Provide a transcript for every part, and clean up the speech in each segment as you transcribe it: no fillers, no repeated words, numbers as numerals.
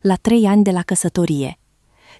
la 3 ani de la căsătorie.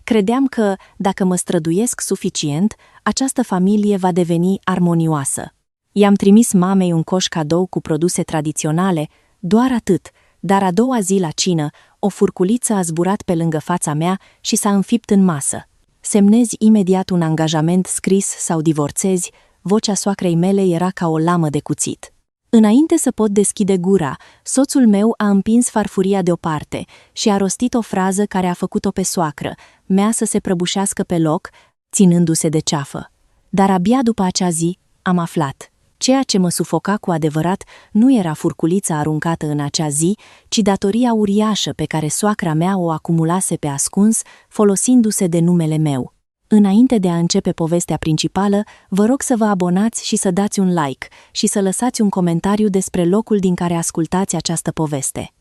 Credeam că, dacă mă străduiesc suficient, această familie va deveni armonioasă. I-am trimis mamei un coș cadou cu produse tradiționale, doar atât, dar a doua zi la cină, o furculiță a zburat pe lângă fața mea și s-a înfipt în masă. Semnezi imediat un angajament scris sau divorțezi, vocea soacrei mele era ca o lamă de cuțit. Înainte să pot deschide gura, soțul meu a împins farfuria deoparte și a rostit o frază care a făcut-o pe soacră, mea să se prăbușească pe loc, ținându-se de ceafă. Dar abia după acea zi am aflat. Ceea ce mă sufoca cu adevărat nu era furculița aruncată în acea zi, ci datoria uriașă pe care soacra mea o acumulase pe ascuns, folosindu-se de numele meu. Înainte de a începe povestea principală, vă rog să vă abonați și să dați un like și să lăsați un comentariu despre locul din care ascultați această poveste.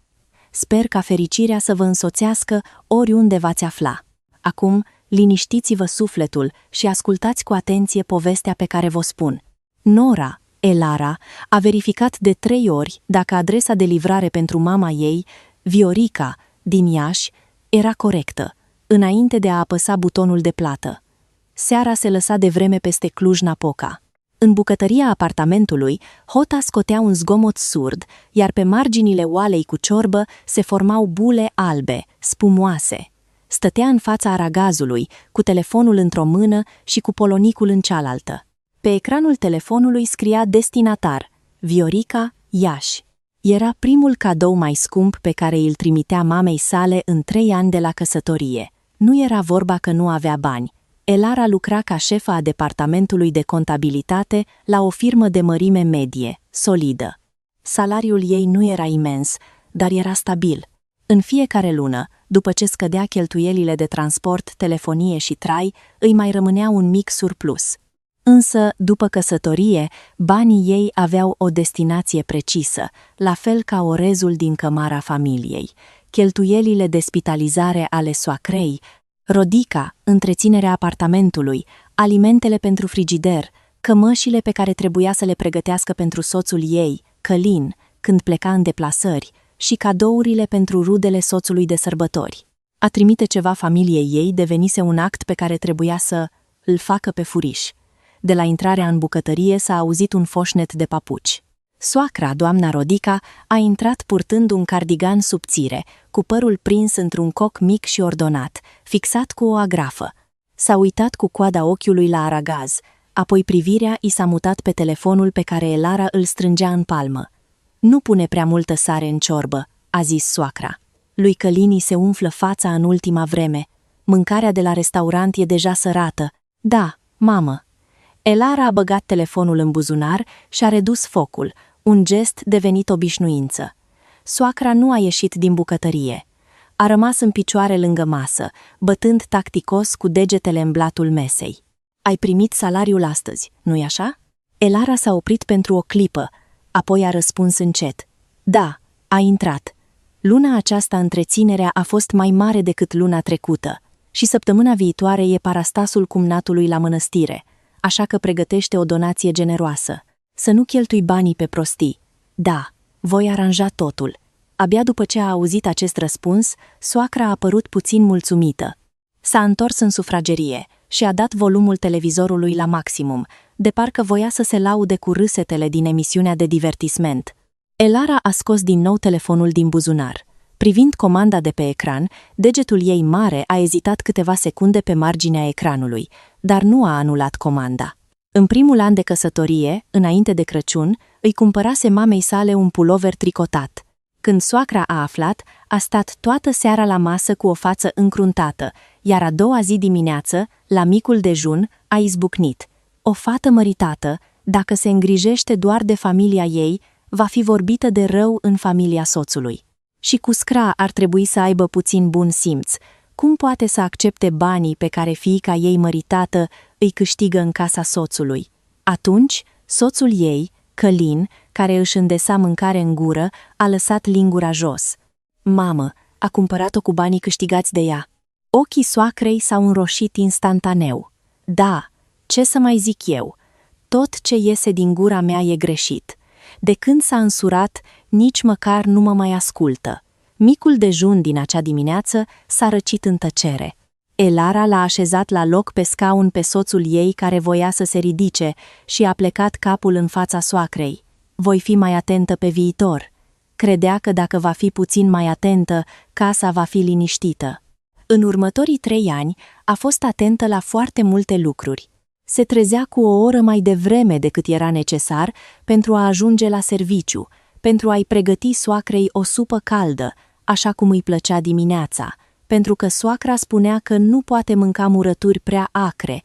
Sper ca fericirea să vă însoțească oriunde v-ați afla. Acum, liniștiți-vă sufletul și ascultați cu atenție povestea pe care vă spun. Nora, Elara, a verificat de 3 ori dacă adresa de livrare pentru mama ei, Viorica, din Iași, era corectă, înainte de a apăsa butonul de plată. Seara se lăsa de vreme peste Cluj-Napoca. În bucătăria apartamentului, hota scotea un zgomot surd, iar pe marginile oalei cu ciorbă se formau bule albe, spumoase. Stătea în fața aragazului, cu telefonul într-o mână și cu polonicul în cealaltă. Pe ecranul telefonului scria destinatar, Viorica, Iași. Era primul cadou mai scump pe care îl trimitea mamei sale în 3 ani de la căsătorie. Nu era vorba că nu avea bani. Elara lucra ca șefa a departamentului de contabilitate la o firmă de mărime medie, solidă. Salariul ei nu era imens, dar era stabil. În fiecare lună, după ce scădea cheltuielile de transport, telefonie și trai, îi mai rămânea un mic surplus. Însă, după căsătorie, banii ei aveau o destinație precisă, la fel ca orezul din cămara familiei. Cheltuielile de spitalizare ale soacrei, Rodica, întreținerea apartamentului, alimentele pentru frigider, cămășile pe care trebuia să le pregătească pentru soțul ei, Călin, când pleca în deplasări, și cadourile pentru rudele soțului de sărbători. A trimite ceva familiei ei devenise un act pe care trebuia să îl facă pe furiș. De la intrarea în bucătărie s-a auzit un foșnet de papuci. Soacra, doamna Rodica, a intrat purtând un cardigan subțire, cu părul prins într-un coc mic și ordonat, fixat cu o agrafă. S-a uitat cu coada ochiului la aragaz, apoi privirea i s-a mutat pe telefonul pe care Elara îl strângea în palmă. Nu pune prea multă sare în ciorbă, a zis soacra. Lui Călini se umflă fața în ultima vreme. Mâncarea de la restaurant e deja sărată. Da, mamă. Elara a băgat telefonul în buzunar și a redus focul, un gest devenit obișnuință. Soacra nu a ieșit din bucătărie. A rămas în picioare lângă masă, bătând tacticos cu degetele în blatul mesei. Ai primit salariul astăzi, nu-i așa? Elara s-a oprit pentru o clipă, apoi a răspuns încet. Da, a intrat. Luna aceasta întreținerea a fost mai mare decât luna trecută și săptămâna viitoare e parastasul cumnatului la mănăstire, așa că pregătește o donație generoasă. Să nu cheltui banii pe prostii. Da, voi aranja totul. Abia după ce a auzit acest răspuns, soacra a părut puțin mulțumită. S-a întors în sufragerie și a dat volumul televizorului la maximum, de parcă voia să se laude cu râsetele din emisiunea de divertisment. Elara a scos din nou telefonul din buzunar. Privind comanda de pe ecran, degetul ei mare a ezitat câteva secunde pe marginea ecranului, dar nu a anulat comanda. În primul an de căsătorie, înainte de Crăciun, îi cumpărase mamei sale un pulover tricotat. Când soacra a aflat, a stat toată seara la masă cu o față încruntată, iar a doua zi dimineață, la micul dejun, a izbucnit. O fată măritată, dacă se îngrijește doar de familia ei, va fi vorbită de rău în familia soțului. Și cu scra ar trebui să aibă puțin bun simț. Cum poate să accepte banii pe care fiica ei măritată îi câștigă în casa soțului? Atunci, soțul ei, Călin, care își îndesa mâncare în gură, a lăsat lingura jos. Mamă, a cumpărat-o cu banii câștigați de ea. Ochii soacrei s-au înroșit instantaneu. Da, ce să mai zic eu? Tot ce iese din gura mea e greșit. De când s-a însurat, nici măcar nu mă mai ascultă. Micul dejun din acea dimineață s-a răcit în tăcere. Elara l-a așezat la loc pe scaun pe soțul ei care voia să se ridice și a plecat capul în fața soacrei. Voi fi mai atentă pe viitor. Credea că dacă va fi puțin mai atentă, casa va fi liniștită. În următorii 3 ani a fost atentă la foarte multe lucruri. Se trezea cu o oră mai devreme decât era necesar pentru a ajunge la serviciu, pentru a-i pregăti soacrei o supă caldă, așa cum îi plăcea dimineața, pentru că soacra spunea că nu poate mânca murături prea acre.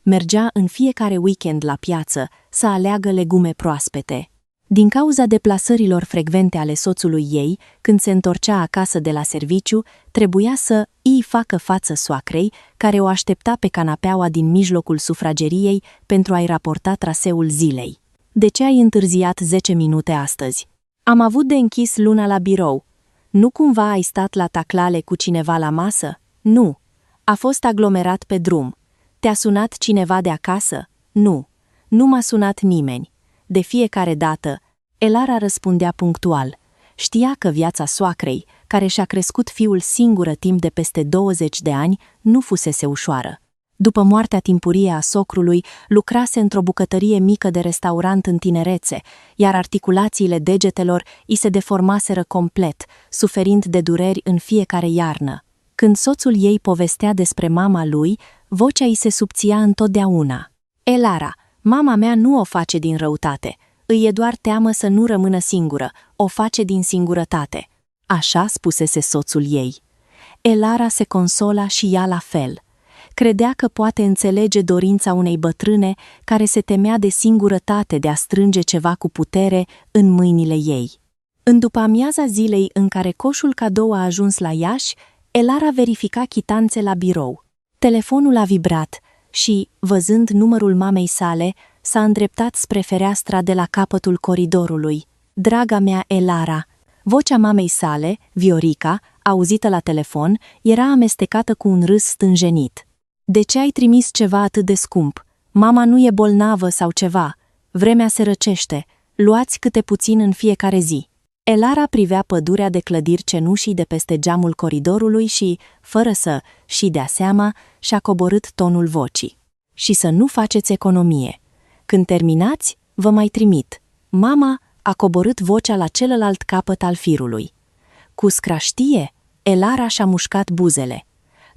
Mergea în fiecare weekend la piață să aleagă legume proaspete. Din cauza deplasărilor frecvente ale soțului ei, când se întorcea acasă de la serviciu, trebuia să îi facă față soacrei, care o aștepta pe canapeaua din mijlocul sufrageriei pentru a-i raporta traseul zilei. De ce ai întârziat 10 minute astăzi? Am avut de închis luna la birou. Nu cumva ai stat la taclale cu cineva la masă? Nu. A fost aglomerat pe drum. Te-a sunat cineva de acasă? Nu. Nu m-a sunat nimeni. De fiecare dată, Elara răspundea punctual. Știa că viața soacrei, care și-a crescut fiul singură timp de peste 20 de ani, nu fusese ușoară. După moartea timpurie a socrului, lucrase într-o bucătărie mică de restaurant în tinerețe, iar articulațiile degetelor îi se deformaseră complet, suferind de dureri în fiecare iarnă. Când soțul ei povestea despre mama lui, vocea îi se subția întotdeauna. Elara, mama mea nu o face din răutate. Îi e doar teamă să nu rămână singură, o face din singurătate. Așa spusese soțul ei. Elara se consola și ea la fel. Credea că poate înțelege dorința unei bătrâne care se temea de singurătate de a strânge ceva cu putere în mâinile ei. În după-amiaza zilei în care coșul cadou a ajuns la Iași, Elara verifica chitanțe la birou. Telefonul a vibrat și, văzând numărul mamei sale, s-a îndreptat spre fereastra de la capătul coridorului. Draga mea Elara! Vocea mamei sale, Viorica, auzită la telefon, era amestecată cu un râs stânjenit. De ce ai trimis ceva atât de scump? Mama nu e bolnavă sau ceva. Vremea se răcește. Luați câte puțin în fiecare zi. Elara privea pădurea de clădiri cenușii de peste geamul coridorului și, fără să-și dea seama, și-a coborât tonul vocii. Și să nu faceți economie. Când terminați, vă mai trimit. Mama a coborât vocea la celălalt capăt al firului. Cu scraștie, Elara și-a mușcat buzele.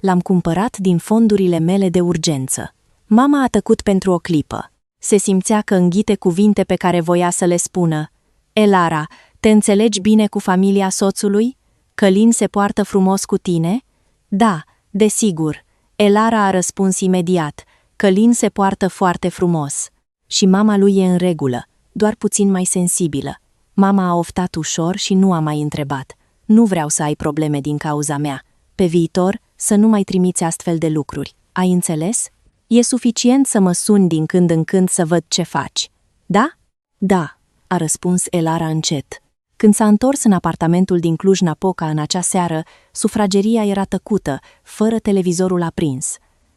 L-am cumpărat din fondurile mele de urgență. Mama a tăcut pentru o clipă. Se simțea că înghite cuvinte pe care voia să le spună. Elara, te înțelegi bine cu familia soțului? Călin se poartă frumos cu tine? Da, desigur. Elara a răspuns imediat. Călin se poartă foarte frumos. Și mama lui e în regulă, doar puțin mai sensibilă. Mama a oftat ușor și nu a mai întrebat. Nu vreau să ai probleme din cauza mea. Pe viitor, să nu mai trimiți astfel de lucruri. Ai înțeles? E suficient să mă suni din când în când să văd ce faci. Da? Da, a răspuns Elara încet. Când s-a întors în apartamentul din Cluj-Napoca în acea seară, sufrageria era tăcută, fără televizorul aprins.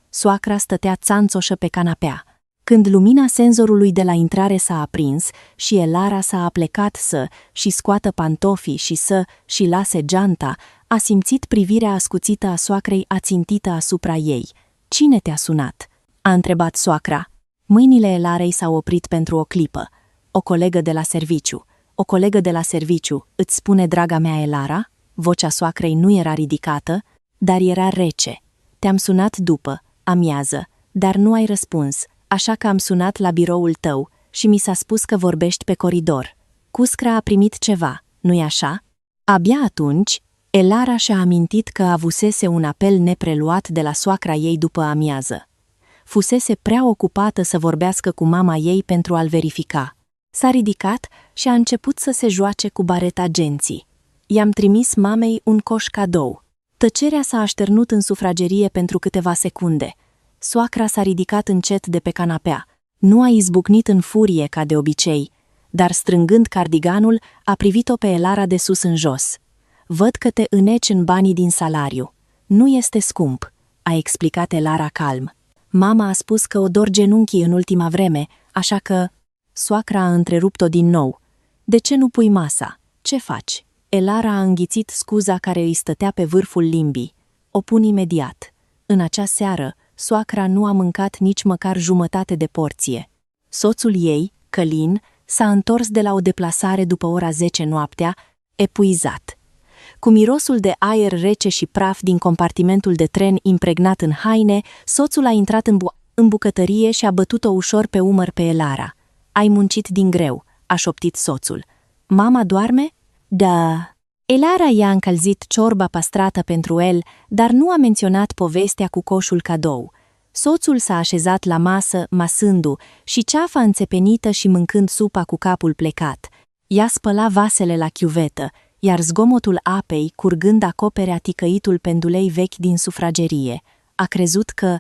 Soacra stătea țanțoșă pe canapea. Când lumina senzorului de la intrare s-a aprins și Elara s-a aplecat să-și scoată pantofii și să-și lase geanta, a simțit privirea ascuțită a soacrei ațintită asupra ei. Cine te-a sunat? A întrebat soacra. Mâinile Elarei s-au oprit pentru o clipă. O colegă de la serviciu. O colegă de la serviciu, îți spune draga mea Elara? Vocea soacrei nu era ridicată, dar era rece. Te-am sunat după, amiază, dar nu ai răspuns, așa că am sunat la biroul tău și mi s-a spus că vorbești pe coridor. Cuscra a primit ceva, nu-i așa? Abia atunci, Elara și-a amintit că avusese un apel nepreluat de la soacra ei după amiază. Fusese prea ocupată să vorbească cu mama ei pentru a-l verifica. S-a ridicat și a început să se joace cu bareta genții. I-am trimis mamei un coș cadou. Tăcerea s-a așternut în sufragerie pentru câteva secunde. Soacra s-a ridicat încet de pe canapea. Nu a izbucnit în furie ca de obicei, dar strângând cardiganul, a privit-o pe Elara de sus în jos. Văd că te îneci în banii din salariu. Nu este scump, a explicat Elara calm. Mama a spus că o dor genunchii în ultima vreme, așa că... Soacra a întrerupt-o din nou. De ce nu pui masa? Ce faci? Elara a înghițit scuza care îi stătea pe vârful limbii. O pun imediat. În acea seară, soacra nu a mâncat nici măcar jumătate de porție. Soțul ei, Călin, s-a întors de la o deplasare după ora 10 noaptea, epuizat. Cu mirosul de aer rece și praf din compartimentul de tren impregnat în haine, soțul a intrat în bucătărie și a bătut-o ușor pe umăr pe Elara. Ai muncit din greu, a șoptit soțul. Mama doarme? Da. Elara i-a încălzit ciorba pastrată pentru el, dar nu a menționat povestea cu coșul cadou. Soțul s-a așezat la masă, masându, și ceafa înțepenită și mâncând supa cu capul plecat. Ea spăla vasele la chiuvetă, iar zgomotul apei, curgând acoperea ticăitul pendulei vechi din sufragerie. A crezut că,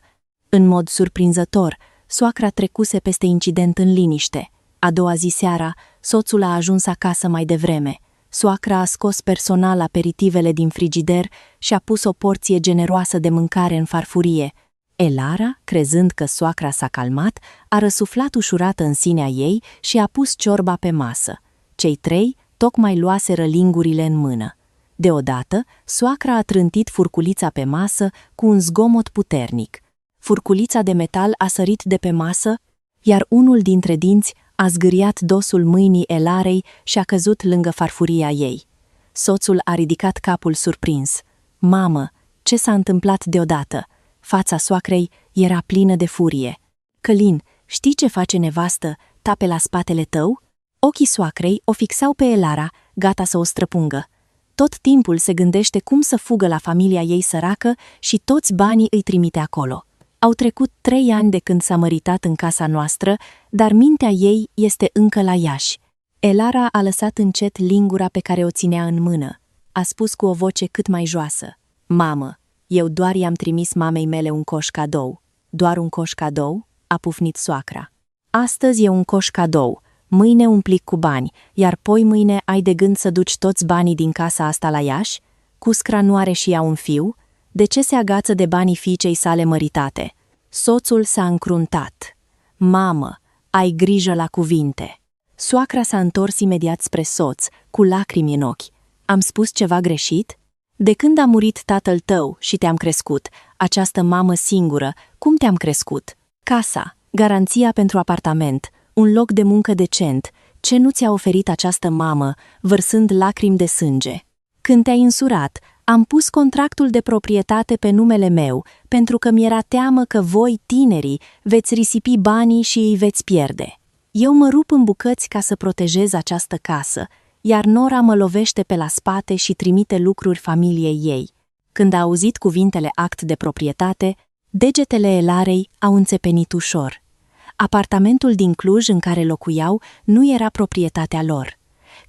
în mod surprinzător, soacra trecuse peste incident în liniște. A doua zi seara, soțul a ajuns acasă mai devreme. Soacra a scos personal aperitivele din frigider și a pus o porție generoasă de mâncare în farfurie. Elara, crezând că soacra s-a calmat, a răsuflat ușurată în sinea ei și a pus ciorba pe masă. Cei trei tocmai luaseră lingurile în mână. Deodată, soacra a trântit furculița pe masă cu un zgomot puternic. Furculița de metal a sărit de pe masă, iar unul dintre dinți a zgâriat dosul mâinii Elarei și a căzut lângă farfuria ei. Soțul a ridicat capul surprins. Mamă, ce s-a întâmplat deodată? Fața soacrei era plină de furie. Călin, știi ce face nevastă? Tape la spatele tău? Ochii soacrei o fixau pe Elara, gata să o străpungă. Tot timpul se gândește cum să fugă la familia ei săracă și toți banii îi trimite acolo. Au trecut 3 ani de când s-a măritat în casa noastră, dar mintea ei este încă la Iași. Elara a lăsat încet lingura pe care o ținea în mână. A spus cu o voce cât mai joasă. Mamă, eu doar i-am trimis mamei mele un coș cadou. Doar un coș cadou? A pufnit soacra. Astăzi e un coș cadou, mâine un plic cu bani, iar poi mâine ai de gând să duci toți banii din casa asta la Iași? Cuscra nu are și ea un fiu? De ce se agață de banii fiicei sale măritate? Soțul s-a încruntat. Mamă, ai grijă la cuvinte. Soacra s-a întors imediat spre soț, cu lacrimi în ochi. Am spus ceva greșit? De când a murit tatăl tău și te-am crescut, această mamă singură, cum te-am crescut? Casa, garanția pentru apartament, un loc de muncă decent, ce nu ți-a oferit această mamă, vărsând lacrimi de sânge? Când te-ai însurat, am pus contractul de proprietate pe numele meu, pentru că mi-era teamă că voi, tinerii, veți risipi banii și îi veți pierde. Eu mă rup în bucăți ca să protejez această casă, iar Nora mă lovește pe la spate și trimite lucruri familiei ei. Când a auzit cuvintele act de proprietate, degetele Elarei au înțepenit ușor. Apartamentul din Cluj în care locuiau nu era proprietatea lor.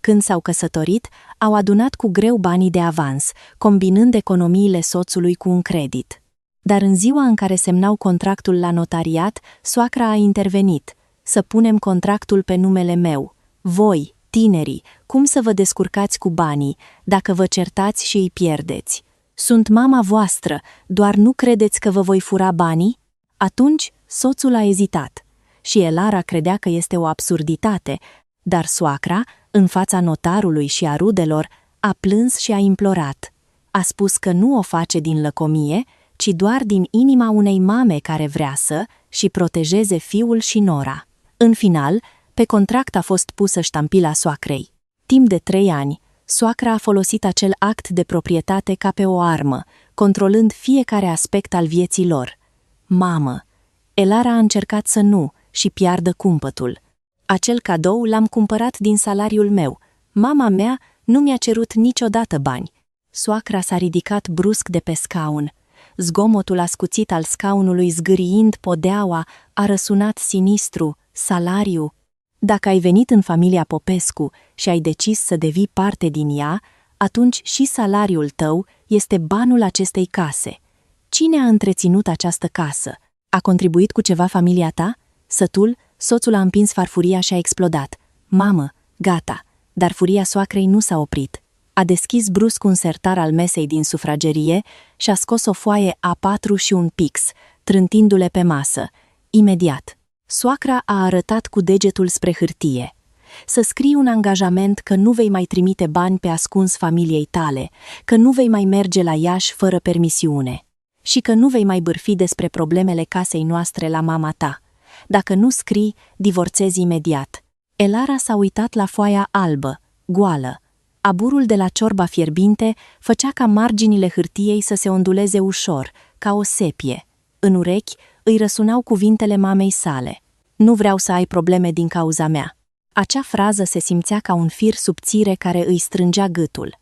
Când s-au căsătorit, au adunat cu greu banii de avans, combinând economiile soțului cu un credit. Dar în ziua în care semnau contractul la notariat, soacra a intervenit. Să punem contractul pe numele meu. Voi, tinerii, cum să vă descurcați cu banii, dacă vă certați și îi pierdeți? Sunt mama voastră, doar nu credeți că vă voi fura banii? Atunci, soțul a ezitat. Și Elara credea că este o absurditate, dar soacra, în fața notarului și a rudelor, a plâns și a implorat. A spus că nu o face din lăcomie, ci doar din inima unei mame care vrea să și protejeze fiul și Nora. În final, pe contract a fost pusă ștampila soacrei. Timp de 3 ani, soacra a folosit acel act de proprietate ca pe o armă, controlând fiecare aspect al vieții lor. Mamă! Elara a încercat să nu și piardă cumpătul. Acel cadou l-am cumpărat din salariul meu. Mama mea nu mi-a cerut niciodată bani. Soacra s-a ridicat brusc de pe scaun. Zgomotul ascuțit al scaunului zgâriind podeaua a răsunat sinistru. Salariu. Dacă ai venit în familia Popescu și ai decis să devii parte din ea, atunci și salariul tău este banul acestei case. Cine a întreținut această casă? A contribuit cu ceva familia ta? Sătul, soțul a împins farfuria și a explodat. Mamă, gata, dar furia soacrei nu s-a oprit. A deschis brusc un sertar al mesei din sufragerie și a scos o foaie A4 și un pix, trântindu-le pe masă. Imediat. Soacra a arătat cu degetul spre hârtie. să scrii un angajament că nu vei mai trimite bani pe ascuns familiei tale, că nu vei mai merge la Iași fără permisiune și că nu vei mai bârfi despre problemele casei noastre la mama ta. Dacă nu scrii, divorțezi imediat. Elara s-a uitat la foaia albă, goală. Aburul de la ciorba fierbinte făcea ca marginile hârtiei să se onduleze ușor, ca o sepie. În urechi îi răsunau cuvintele mamei sale. Nu vreau să ai probleme din cauza mea. Acea frază se simțea ca un fir subțire care îi strângea gâtul.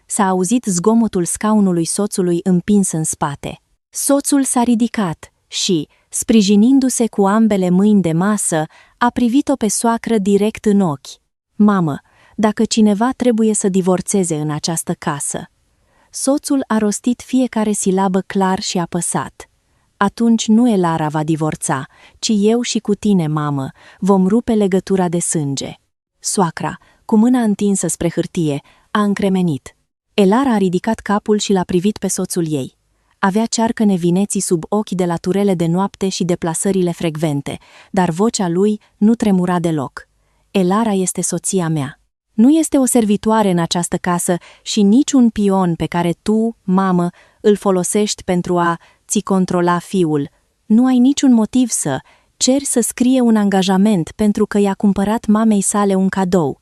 S-a auzit zgomotul scaunului soțului împins în spate. Soțul s-a ridicat și, sprijinindu-se cu ambele mâini de masă, a privit-o pe soacră direct în ochi. Mamă, dacă cineva trebuie să divorțeze în această casă. Soțul a rostit fiecare silabă clar și apăsat. Atunci nu Elara va divorța, ci eu și cu tine, mamă, vom rupe legătura de sânge. Soacra, cu mâna întinsă spre hârtie, a încremenit. Elara a ridicat capul și l-a privit pe soțul ei. Avea cearcă nevineții sub ochi de la turele de noapte și deplasările frecvente, dar vocea lui nu tremura deloc. Elara este soția mea. Nu este o servitoare în această casă și nici un pion pe care tu, mamă, îl folosești pentru a ți controla fiul. Nu ai niciun motiv să ceri să scrie un angajament pentru că i-a cumpărat mamei sale un cadou.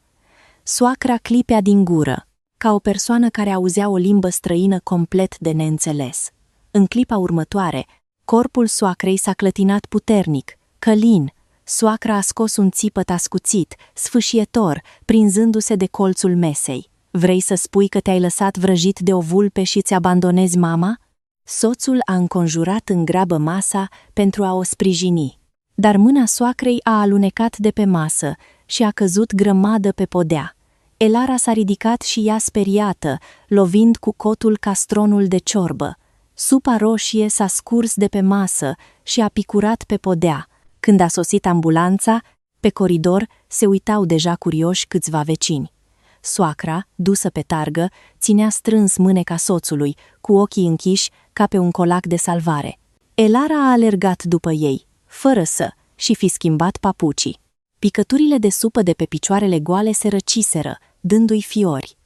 Soacra clipea din gură, ca o persoană care auzea o limbă străină complet de neînțeles. În clipa următoare, corpul soacrei s-a clătinat puternic, călin. Soacra a scos un țipăt ascuțit, sfâșietor, prinzându-se de colțul mesei. Vrei să spui că te-ai lăsat vrăjit de o vulpe și ți abandonezi mama? Soțul a înconjurat în grabă masa pentru a o sprijini. Dar mâna soacrei a alunecat de pe masă și a căzut grămadă pe podea. Elara s-a ridicat și ea speriată, lovind cu cotul castronul de ciorbă. Supa roșie s-a scurs de pe masă și a picurat pe podea. Când a sosit ambulanța, pe coridor se uitau deja curioși câțiva vecini. Soacra, dusă pe targă, ținea strâns mâneca soțului, cu ochii închiși ca pe un colac de salvare. Elara a alergat după ei, fără să și fi schimbat papucii. Picăturile de supă de pe picioarele goale se răciseră, dându-i fiori.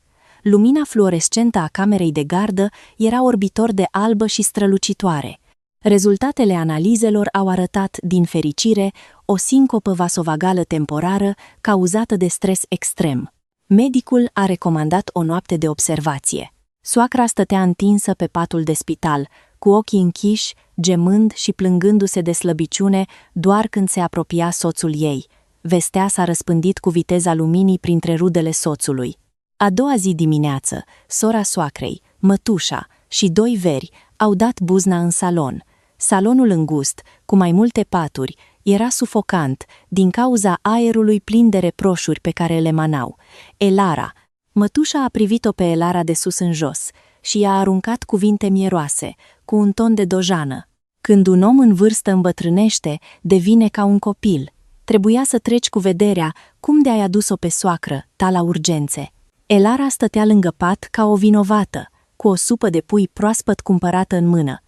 Lumina fluorescentă a camerei de gardă era orbitor de albă și strălucitoare. Rezultatele analizelor au arătat, din fericire, o sincopă vasovagală temporară cauzată de stres extrem. Medicul a recomandat o noapte de observație. Soacra stătea întinsă pe patul de spital, cu ochii închiși, gemând și plângându-se de slăbiciune doar când se apropia soțul ei. Vestea s-a răspândit cu viteza luminii printre rudele soțului. A doua zi dimineață, sora soacrei, mătușa și doi veri au dat buzna în salon. Salonul îngust, cu mai multe paturi, era sufocant din cauza aerului plin de reproșuri pe care le emanau. Elara, mătușa a privit-o pe Elara de sus în jos și i-a aruncat cuvinte mieroase, cu un ton de dojană. Când un om în vârstă îmbătrânește, devine ca un copil. Trebuia să treci cu vederea cum de ai adus-o pe soacră, ta la urgențe. Elara stătea lângă pat ca o vinovată, cu o supă de pui proaspăt cumpărată în mână.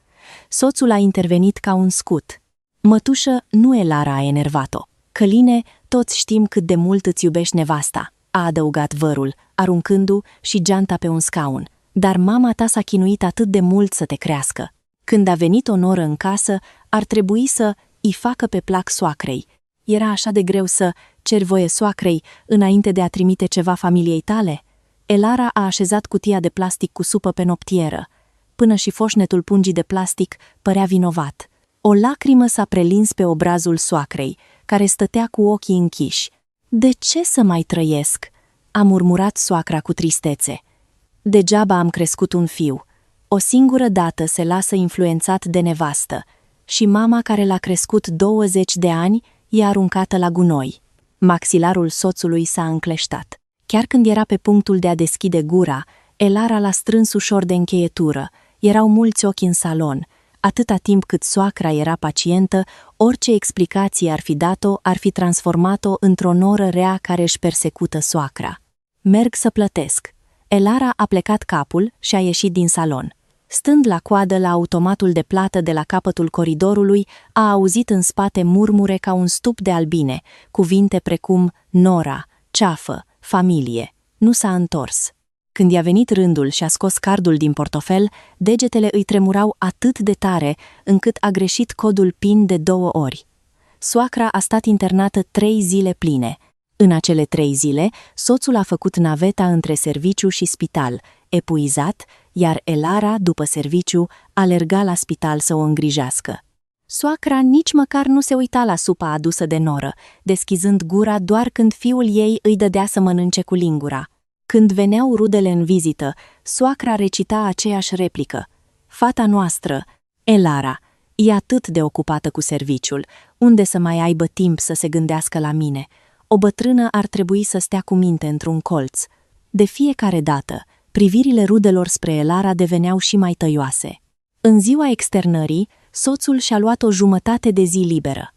Soțul a intervenit ca un scut. Mătușă, nu Elara a enervat-o. Căline, toți știm cât de mult îți iubești nevasta, a adăugat vărul, aruncându și geanta pe un scaun. Dar mama ta s-a chinuit atât de mult să te crească. Când a venit o noră în casă, ar trebui să îi facă pe plac soacrei. Era așa de greu să ceri voie soacrei înainte de a trimite ceva familiei tale? Elara a așezat cutia de plastic cu supă pe noptieră. Până și foșnetul pungii de plastic părea vinovat. O lacrimă s-a prelins pe obrazul soacrei, care stătea cu ochii închiși. De ce să mai trăiesc?" a murmurat soacra cu tristețe. Degeaba am crescut un fiu. O singură dată se lasă influențat de nevastă și mama care l-a crescut 20 de ani e aruncată la gunoi. Maxilarul soțului s-a încleștat. Chiar când era pe punctul de a deschide gura, Elara l-a strâns ușor de încheietură. Erau mulți ochi în salon. Atâta timp cât soacra era pacientă, orice explicație ar fi dat-o, ar fi transformat-o într-o noră rea care își persecută soacra. Merg să plătesc. Elara a plecat capul și a ieșit din salon. Stând la coadă la automatul de plată de la capătul coridorului, a auzit în spate murmure ca un stup de albine, cuvinte precum Nora, ceafă, familie. Nu s-a întors. Când i-a venit rândul și a scos cardul din portofel, degetele îi tremurau atât de tare încât a greșit codul PIN de 2 ori. Soacra a stat internată 3 zile pline. În acele 3 zile, soțul a făcut naveta între serviciu și spital, epuizat, iar Elara, după serviciu, alerga la spital să o îngrijească. Soacra nici măcar nu se uita la supa adusă de noră, deschizând gura doar când fiul ei îi dădea să mănânce cu lingura. Când veneau rudele în vizită, soacra recita aceeași replică. Fata noastră, Elara, e atât de ocupată cu serviciul, unde să mai aibă timp să se gândească la mine. O bătrână ar trebui să stea cu minte într-un colț. De fiecare dată, privirile rudelor spre Elara deveneau și mai tăioase. În ziua externării, soțul și-a luat o jumătate de zi liberă.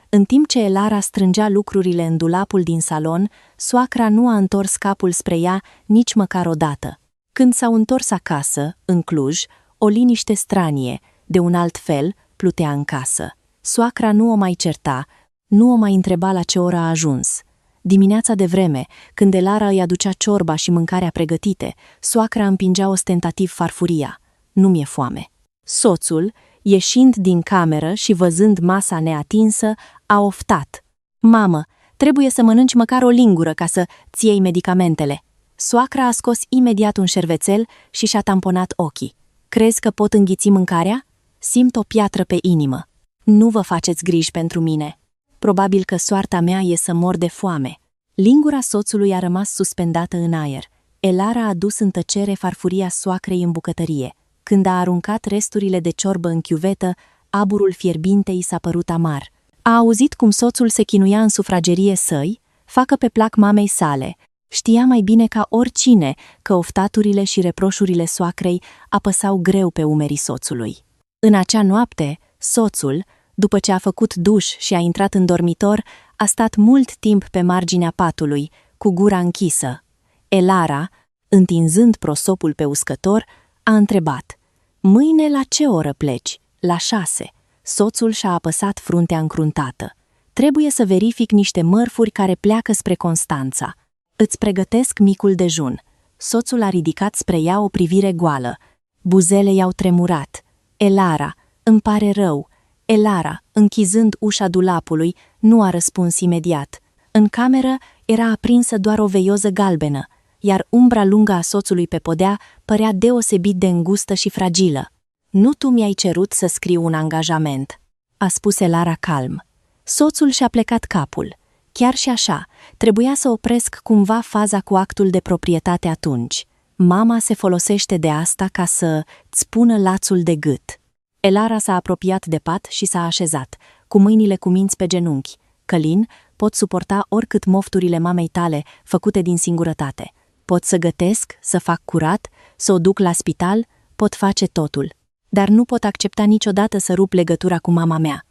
În timp ce Elara strângea lucrurile în dulapul din salon, soacra nu a întors capul spre ea nici măcar o dată. Când s-au întors acasă, în Cluj, o liniște stranie, de un alt fel, plutea în casă. Soacra nu o mai certa, nu o mai întreba la ce oră a ajuns. Dimineața de vreme, când Elara îi aducea ciorba și mâncarea pregătite, soacra împingea ostentativ farfuria. Nu mi-e foame. Soțul, ieșind din cameră și văzând masa neatinsă, a oftat. Mamă, trebuie să mănânci măcar o lingură ca să-ți iei medicamentele. Soacra a scos imediat un șervețel și și-a tamponat ochii. Crezi că pot înghiți mâncarea? Simt o piatră pe inimă. Nu vă faceți griji pentru mine. Probabil că soarta mea e să mor de foame. Lingura soțului a rămas suspendată în aer. Elara a dus în tăcere farfuria soacrei în bucătărie. Când a aruncat resturile de ciorbă în chiuvetă, aburul fierbinte i s-a părut amar. A auzit cum soțul se chinuia în sufragerie să-i facă pe plac mamei sale. Știa mai bine ca oricine că oftaturile și reproșurile soacrei apăsau greu pe umerii soțului. În acea noapte, soțul, după ce a făcut duș și a intrat în dormitor, a stat mult timp pe marginea patului, cu gura închisă. Elara, întinzând prosopul pe uscător, a întrebat: "Mâine la ce oră pleci?" "La 6. Soțul și-a apăsat fruntea încruntată. "Trebuie să verific niște mărfuri care pleacă spre Constanța. Îți pregătesc micul dejun." Soțul a ridicat spre ea o privire goală. Buzele i-au tremurat. "Elara, îmi pare rău." Elara, închizând ușa dulapului, nu a răspuns imediat. În cameră era aprinsă doar o veioză galbenă, iar umbra lungă a soțului pe podea părea deosebit de îngustă și fragilă. "Nu tu mi-ai cerut să scriu un angajament," a spus Elara calm. Soțul și-a plecat capul. Chiar și așa, trebuia să opresc cumva faza cu actul de proprietate atunci. Mama se folosește de asta ca să-ți pună lațul de gât. Elara s-a apropiat de pat și s-a așezat, cu mâinile cuminți pe genunchi. "Călin, pot suporta oricât mofturile mamei tale, făcute din singurătate. Pot să gătesc, să fac curat, să o duc la spital, pot face totul. Dar nu pot accepta niciodată să rup legătura cu mama mea."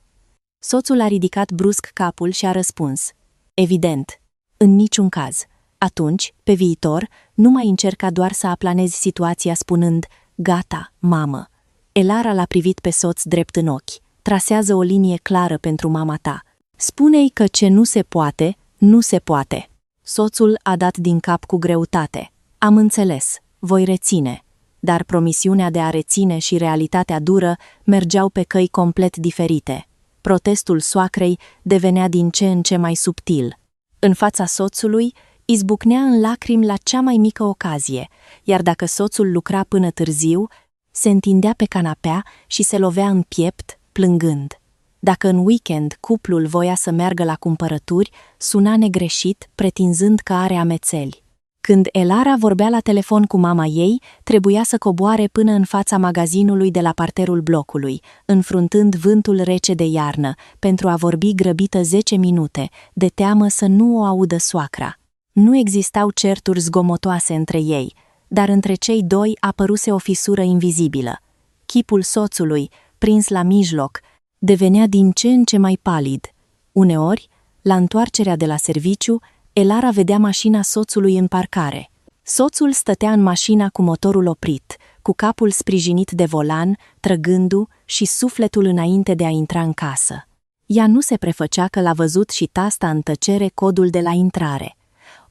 Soțul a ridicat brusc capul și a răspuns: "Evident, în niciun caz. Atunci, pe viitor, nu mai încerca doar să aplanezi situația spunând: 'Gata, mamă.'" Elara l-a privit pe soț drept în ochi. "Trasează o linie clară pentru mama ta. Spune-i că ce nu se poate, nu se poate." Soțul a dat din cap cu greutate. "Am înțeles, voi reține." Dar promisiunea de a reține și realitatea dură mergeau pe căi complet diferite. Protestul soacrei devenea din ce în ce mai subtil. În fața soțului, izbucnea în lacrimi la cea mai mică ocazie, iar dacă soțul lucra până târziu, se întindea pe canapea și se lovea în piept, plângând. Dacă în weekend cuplul voia să meargă la cumpărături, suna negreșit, pretinzând că are amețeli. Când Elara vorbea la telefon cu mama ei, trebuia să coboare până în fața magazinului de la parterul blocului, înfruntând vântul rece de iarnă, pentru a vorbi grăbită 10 minute, de teamă să nu o audă soacra. Nu existau certuri zgomotoase între ei, dar între cei doi apăruse o fisură invizibilă. Chipul soțului, prins la mijloc, devenea din ce în ce mai palid. Uneori, la întoarcerea de la serviciu, Elara vedea mașina soțului în parcare. Soțul stătea în mașina cu motorul oprit, cu capul sprijinit de volan, trăgându și sufletul înainte de a intra în casă. Ea nu se prefăcea că l-a văzut și tasta în tăcere codul de la intrare.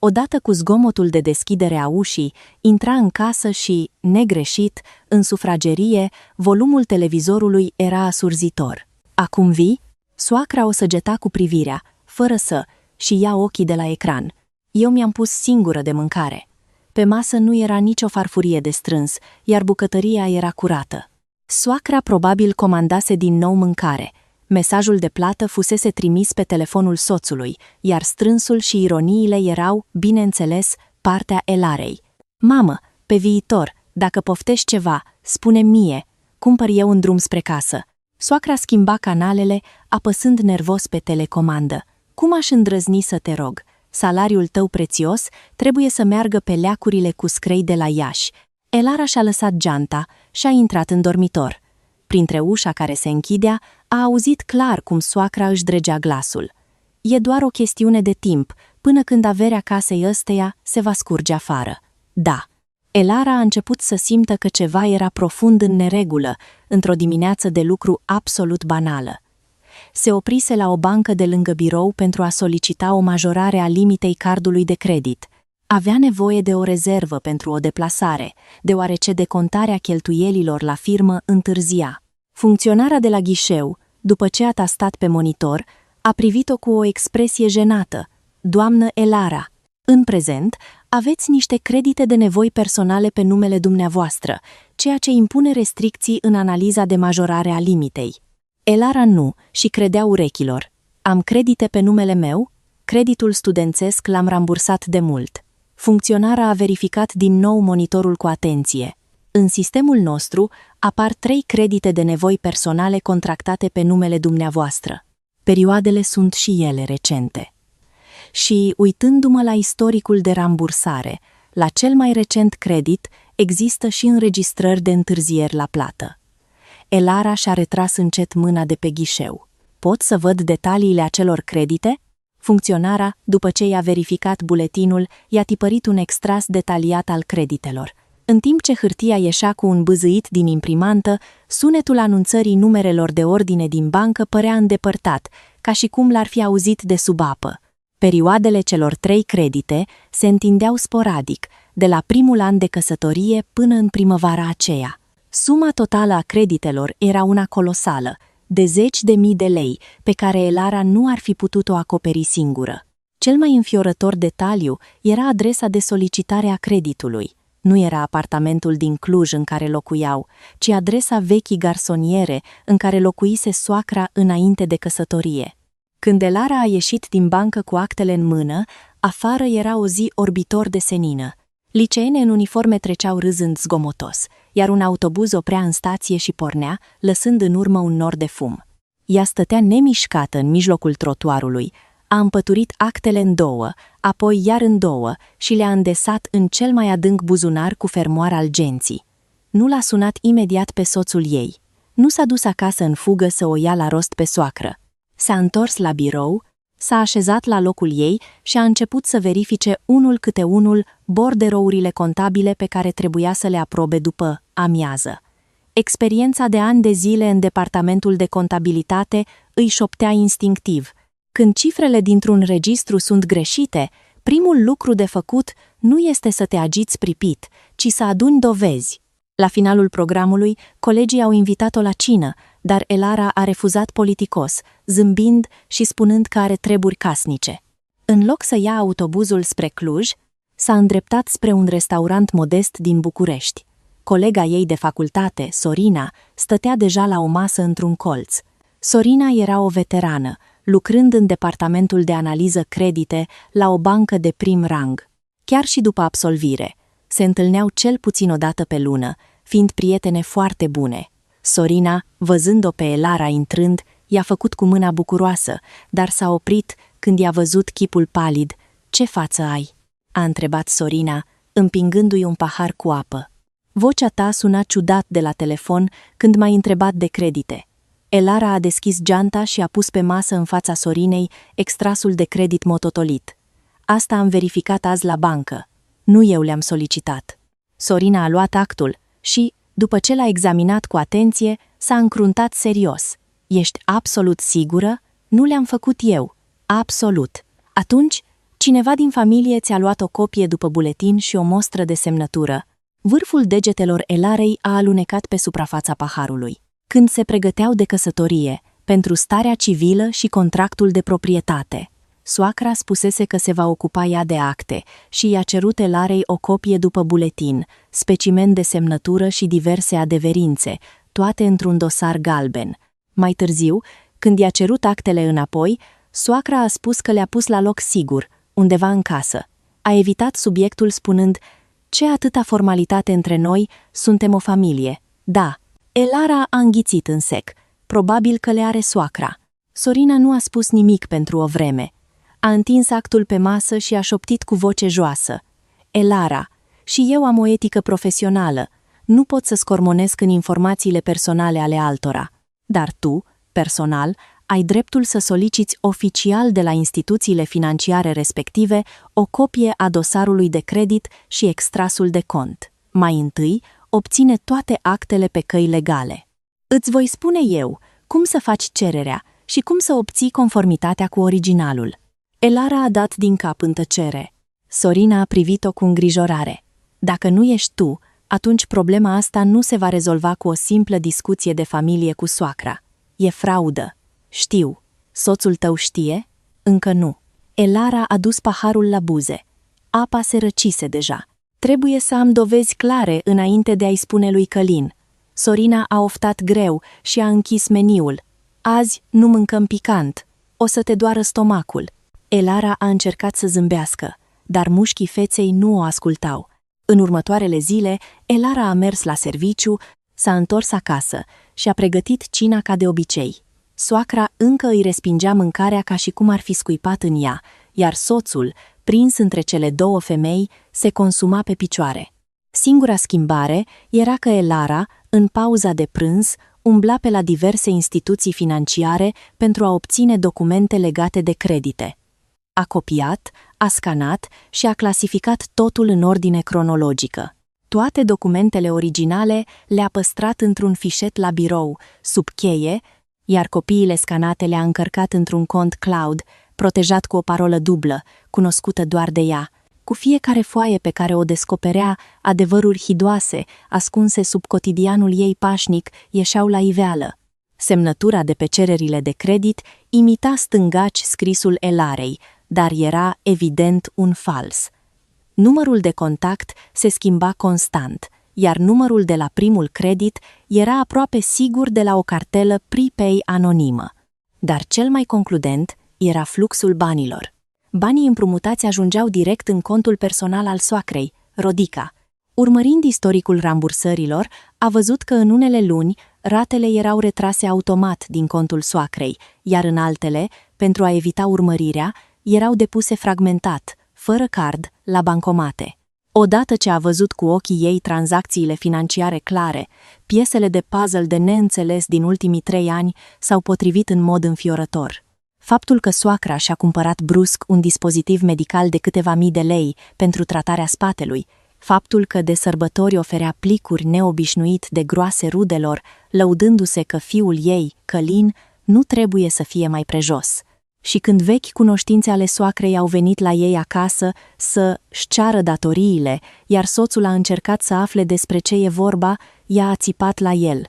Odată cu zgomotul de deschidere a ușii, intra în casă și, negreșit, în sufragerie, volumul televizorului era asurzitor. Acum vii? Soacra o săgeta cu privirea, fără și ia ochii de la ecran. Eu mi-am pus singură de mâncare. Pe masă nu era nicio farfurie de strâns, iar bucătăria era curată. Soacra probabil comandase din nou mâncare. Mesajul de plată fusese trimis pe telefonul soțului, iar strânsul și ironiile erau, bineînțeles, partea Elarei. Mamă, pe viitor, dacă poftești ceva, spune mie, cumpăr eu un drum spre casă. Soacra schimba canalele, apăsând nervos pe telecomandă. Cum aș îndrăzni să te rog? Salariul tău prețios trebuie să meargă pe leacurile cu screi de la Iași. Elara și-a lăsat geanta și a intrat în dormitor. Printre ușa care se închidea, a auzit clar cum soacra își dregea glasul. E doar o chestiune de timp, până când averea casei ăsteia se va scurge afară. Da. Elara a început să simtă că ceva era profund în neregulă, într-o dimineață de lucru absolut banală. Se oprise la o bancă de lângă birou pentru a solicita o majorare a limitei cardului de credit. Avea nevoie de o rezervă pentru o deplasare, deoarece decontarea cheltuielilor la firmă întârzia. Funcționara de la ghișeu, după ce a tastat pe monitor, a privit-o cu o expresie jenată. Doamnă Elara, în prezent aveți niște credite de nevoi personale pe numele dumneavoastră, ceea ce impune restricții în analiza de majorare a limitei. Elara nu și credea urechilor. Am credite pe numele meu? Creditul studențesc l-am rambursat de mult. Funcționara a verificat din nou monitorul cu atenție. În sistemul nostru apar 3 credite de nevoi personale contractate pe numele dumneavoastră. Perioadele sunt și ele recente. Și, uitându-mă la istoricul de rambursare, la cel mai recent credit există și înregistrări de întârzieri la plată. Elara și-a retras încet mâna de pe ghișeu. Pot să văd detaliile acelor credite? Funcționara, după ce i-a verificat buletinul, i-a tipărit un extras detaliat al creditelor. În timp ce hârtia ieșea cu un bâzâit din imprimantă, sunetul anunțării numerelor de ordine din bancă părea îndepărtat, ca și cum l-ar fi auzit de sub apă. Perioadele celor 3 credite se întindeau sporadic, de la primul an de căsătorie până în primăvara aceea. Suma totală a creditelor era una colosală, de 10.000 de lei, pe care Elara nu ar fi putut-o acoperi singură. Cel mai înfiorător detaliu era adresa de solicitare a creditului. Nu era apartamentul din Cluj în care locuiau, ci adresa vechii garsoniere în care locuise soacra înainte de căsătorie. Când Elara a ieșit din bancă cu actele în mână, afară era o zi orbitor de senină. Liceene în uniforme treceau râzând zgomotos, iar un autobuz oprea în stație și pornea, lăsând în urmă un nor de fum. Ea stătea nemișcată în mijlocul trotuarului, a împăturit actele în 2, apoi iar în 2 și le-a îndesat în cel mai adânc buzunar cu fermoar al genții. Nu l-a sunat imediat pe soțul ei. Nu s-a dus acasă în fugă să o ia la rost pe soacră. S-a întors la birou, s-a așezat la locul ei și a început să verifice unul câte unul borderourile contabile pe care trebuia să le aprobe după amiază. Experiența de ani de zile în departamentul de contabilitate îi șoptea instinctiv. Când cifrele dintr-un registru sunt greșite, primul lucru de făcut nu este să te agiți pripit, ci să aduni dovezi. La finalul programului, colegii au invitat-o la cină, dar Elara a refuzat politicos, zâmbind și spunând că are treburi casnice. În loc să ia autobuzul spre Cluj, s-a îndreptat spre un restaurant modest din București. Colega ei de facultate, Sorina, stătea deja la o masă într-un colț. Sorina era o veterană, lucrând în departamentul de analiză credite la o bancă de prim rang. Chiar și după absolvire, se întâlneau cel puțin o dată pe lună, fiind prietene foarte bune. Sorina, văzând-o pe Elara intrând, i-a făcut cu mâna bucuroasă, dar s-a oprit când i-a văzut chipul palid. "Ce față ai?" a întrebat Sorina, împingându-i un pahar cu apă. "Vocea ta suna ciudat de la telefon când m-ai întrebat de credite." Elara a deschis geanta și a pus pe masă în fața Sorinei extrasul de credit mototolit. "Asta am verificat azi la bancă. Nu eu le-am solicitat." Sorina a luat actul și, după ce l-a examinat cu atenție, s-a încruntat serios. "Ești absolut sigură? Nu le-am făcut eu." "Absolut." "Atunci, Cineva din familie ți-a luat o copie după buletin și o mostră de semnătură. Vârful degetelor Elarei a alunecat pe suprafața paharului. Când se pregăteau de căsătorie, pentru starea civilă și contractul de proprietate, soacra spusese că se va ocupa ea de acte și i-a cerut Elarei o copie după buletin, specimen de semnătură și diverse adeverințe, toate într-un dosar galben. Mai târziu, când i-a cerut actele înapoi, soacra a spus că le-a pus la loc sigur, undeva în casă. A evitat subiectul spunând: "Ce atâta formalitate între noi, suntem o familie." Da, Elara a înghițit în sec. Probabil că le are soacra. Sorina nu a spus nimic pentru o vreme. A întins actul pe masă și a șoptit cu voce joasă: "Elara, și eu am o etică profesională. Nu pot să scormonesc în informațiile personale ale altora. Dar tu, personal, ai dreptul să soliciți oficial de la instituțiile financiare respective o copie a dosarului de credit și extrasul de cont. Mai întâi, obține toate actele pe căi legale. Îți voi spune eu cum să faci cererea și cum să obții conformitatea cu originalul." Elara a dat din cap în tăcere. Sorina a privit-o cu îngrijorare. Dacă nu ești tu, atunci problema asta nu se va rezolva cu o simplă discuție de familie cu soacra. E fraudă. Știu. Soțul tău știe? Încă nu. Elara a dus paharul la buze. Apa se răcise deja. Trebuie să am dovezi clare înainte de a-i spune lui Călin. Sorina a oftat greu și a închis meniul. Azi nu mâncăm picant. O să te doară stomacul. Elara a încercat să zâmbească, dar mușchii feței nu o ascultau. În următoarele zile, Elara a mers la serviciu, s-a întors acasă și a pregătit cina ca de obicei. Soacra încă îi respingea mâncarea ca și cum ar fi scuipat în ea, iar soțul, prins între cele două femei, se consuma pe picioare. Singura schimbare era că Elara, în pauza de prânz, umbla pe la diverse instituții financiare pentru a obține documente legate de credite. A copiat, a scanat și a clasificat totul în ordine cronologică. Toate documentele originale le-a păstrat într-un fișet la birou, sub cheie, iar copiile scanate le-a încărcat într-un cont cloud, protejat cu o parolă dublă, cunoscută doar de ea. Cu fiecare foaie pe care o descoperea, adevăruri hidoase, ascunse sub cotidianul ei pașnic, ieșeau la iveală. Semnătura de pe cererile de credit imita stângaci scrisul Elarei, dar era evident un fals. Numărul de contact se schimba constant, iar numărul de la primul credit era aproape sigur de la o cartelă prepay anonimă. Dar cel mai concludent era fluxul banilor. Banii împrumutați ajungeau direct în contul personal al soacrei, Rodica. Urmărind istoricul rambursărilor, a văzut că în unele luni ratele erau retrase automat din contul soacrei, iar în altele, pentru a evita urmărirea, erau depuse fragmentat, fără card, la bancomate. Odată ce a văzut cu ochii ei tranzacțiile financiare clare, piesele de puzzle de neînțeles din ultimii 3 ani s-au potrivit în mod înfiorător. Faptul că soacra și-a cumpărat brusc un dispozitiv medical de câteva mii de lei pentru tratarea spatelui, faptul că de sărbători oferea plicuri neobișnuit de groase rudelor, lăudându-se că fiul ei, Călin, nu trebuie să fie mai prejos. Și când vechi cunoștințe ale soacrei au venit la ei acasă să-și ceară datoriile, iar soțul a încercat să afle despre ce e vorba, ea a țipat la el: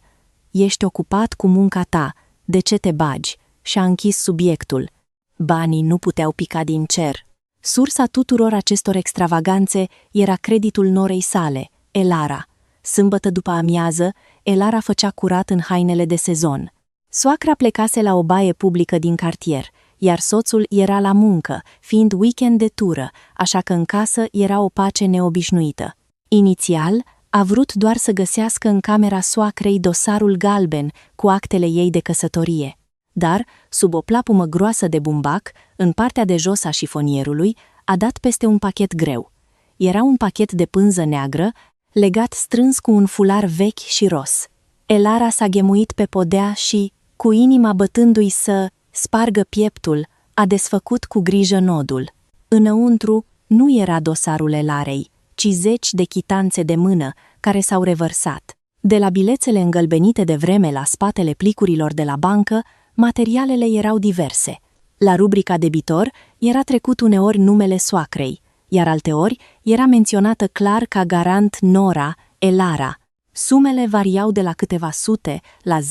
"Ești ocupat cu munca ta, de ce te bagi?" Și a închis subiectul. Banii nu puteau pica din cer. Sursa tuturor acestor extravaganțe era creditul norei sale, Elara. Sâmbătă după amiază, Elara făcea curat în hainele de sezon. Soacra plecase la o baie publică din cartier, iar soțul era la muncă, fiind weekend de tură, așa că în casă era o pace neobișnuită. Inițial, a vrut doar să găsească în camera soacrei dosarul galben cu actele ei de căsătorie. Dar, sub o plapumă groasă de bumbac, în partea de jos a șifonierului, a dat peste un pachet greu. Era un pachet de pânză neagră, legat strâns cu un fular vechi și ros. Elara s-a ghemuit pe podea și, cu inima bătându-i să spargă pieptul, a desfăcut cu grijă nodul. Înăuntru nu era dosarul Elarei, ci 10 de chitanțe de mână care s-au revărsat. De la bilețele îngălbenite de vreme la spatele plicurilor de la bancă, materialele erau diverse: La rubrica debitor era trecut uneori numele soacrei, iar alteori era menționată clar ca garant Nora, Elara. Sumele variau de la câteva sute la 10.000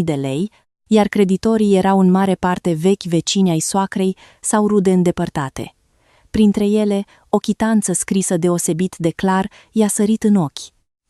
de lei, iar creditorii erau în mare parte vechi vecini ai soacrei sau rude îndepărtate. Printre ele, o chitanță scrisă deosebit de clar i-a sărit în ochi.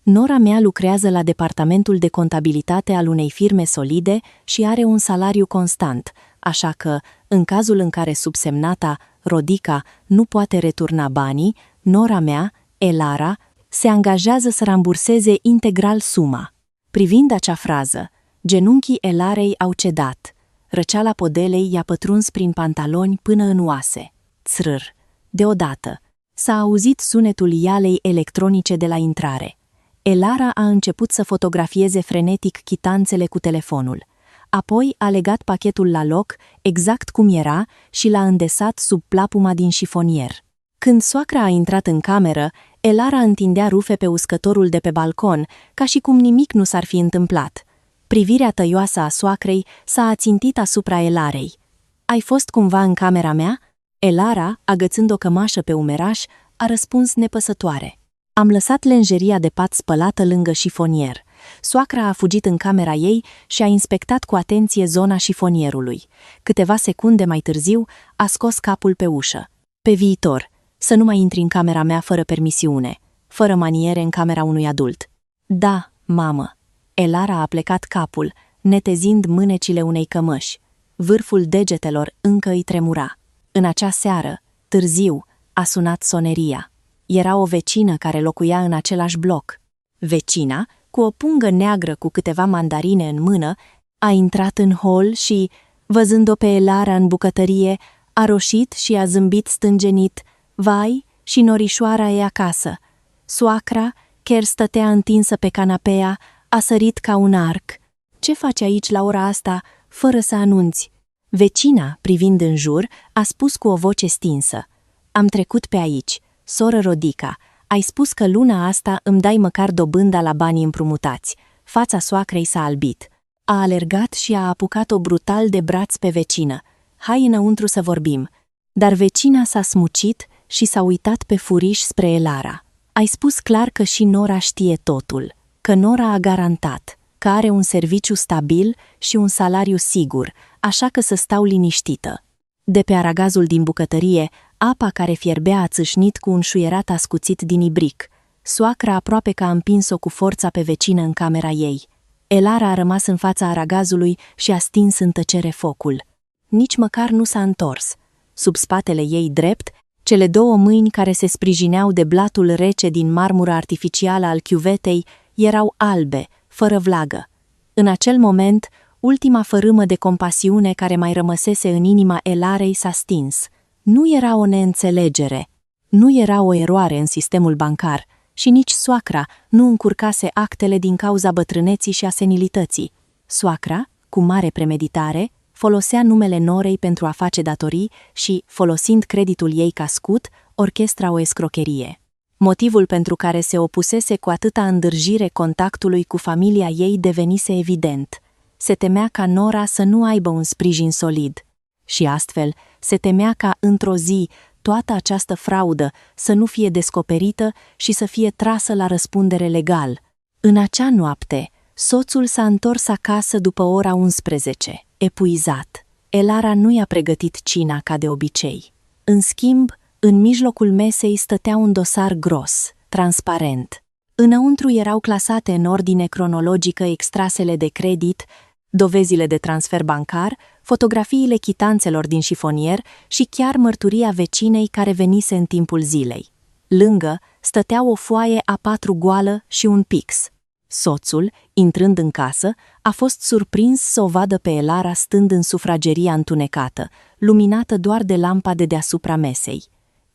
Nora mea lucrează la departamentul de contabilitate al unei firme solide și are un salariu constant, așa că, în cazul în care subsemnata, Rodica, nu poate returna banii, nora mea, Elara, se angajează să ramburseze integral suma. Privind acea frază, genunchii Elarei au cedat. Răceala podelei i-a pătruns prin pantaloni până în oase. Țrâr. Deodată, s-a auzit sunetul ialei electronice de la intrare. Elara a început să fotografieze frenetic chitanțele cu telefonul. Apoi a legat pachetul la loc, exact cum era, și l-a îndesat sub plapuma din șifonier. Când soacra a intrat în cameră, Elara întindea rufe pe uscătorul de pe balcon, ca și cum nimic nu s-ar fi întâmplat. Privirea tăioasă a soacrei s-a ațintit asupra Elarei. "Ai fost cumva în camera mea?" Elara, agățând o cămașă pe umeraș, a răspuns nepăsătoare. "Am lăsat lenjeria de pat spălată lângă șifonier." Soacra a fugit în camera ei și a inspectat cu atenție zona șifonierului. Câteva secunde mai târziu a scos capul pe ușă. "Pe viitor, să nu mai intri în camera mea fără permisiune, fără maniere în camera unui adult." "Da, mamă." Elara a plecat capul, netezind mânecile unei cămăși. Vârful degetelor încă îi tremura. În acea seară, târziu, a sunat soneria. Era o vecină care locuia în același bloc. Vecina, cu o pungă neagră cu câteva mandarine în mână, a intrat în hol și, văzând-o pe Elara în bucătărie, a roșit și a zâmbit stânjenit. "Vai, și norișoara e acasă." Soacra, chiar stătea întinsă pe canapea, a sărit ca un arc. "Ce faci aici la ora asta, fără să anunți?" Vecina, privind în jur, a spus cu o voce stinsă. "Am trecut pe aici. Soră Rodica, ai spus că luna asta îmi dai măcar dobânda la banii împrumutați." Fața soacrei s-a albit. A alergat și a apucat-o brutal de braț pe vecină. "Hai înăuntru să vorbim." Dar vecina s-a smucit și s-a uitat pe furiș spre Elara. "Ai spus clar că și Nora știe totul, că Nora a garantat, că are un serviciu stabil și un salariu sigur, așa că să stau liniștită." De pe aragazul din bucătărie, apa care fierbea a țâșnit cu un șuierat ascuțit din ibric. Soacra aproape că a împins-o cu forța pe vecină în camera ei. Elara a rămas în fața aragazului și a stins în tăcere focul. Nici măcar nu s-a întors. Sub spatele ei drept, cele două mâini care se sprijineau de blatul rece din marmura artificială al chiuvetei erau albe, fără vlagă. În acel moment, ultima fărâmă de compasiune care mai rămăsese în inima Elarei s-a stins. Nu era o neînțelegere, nu era o eroare în sistemul bancar și nici soacra nu încurcase actele din cauza bătrâneții și a senilității. Soacra, cu mare premeditare, folosea numele Norei pentru a face datorii și, folosind creditul ei ca scut, orchestra o escrocherie. Motivul pentru care se opusese cu atâta îndârjire contactului cu familia ei devenise evident. Se temea ca Nora să nu aibă un sprijin solid. Și astfel, se temea ca, într-o zi, toată această fraudă să nu fie descoperită și să fie trasă la răspundere legal. În acea noapte, soțul s-a întors acasă după ora 11, epuizat. Elara nu i-a pregătit cina ca de obicei. În schimb, în mijlocul mesei stătea un dosar gros, transparent. Înăuntru erau clasate în ordine cronologică extrasele de credit, dovezile de transfer bancar, fotografiile chitanțelor din șifonier și chiar mărturia vecinei care venise în timpul zilei. Lângă stătea o foaie A4 goală și un pix. Soțul, intrând în casă, a fost surprins să o vadă pe Elara stând în sufrageria întunecată, luminată doar de lampa de deasupra mesei.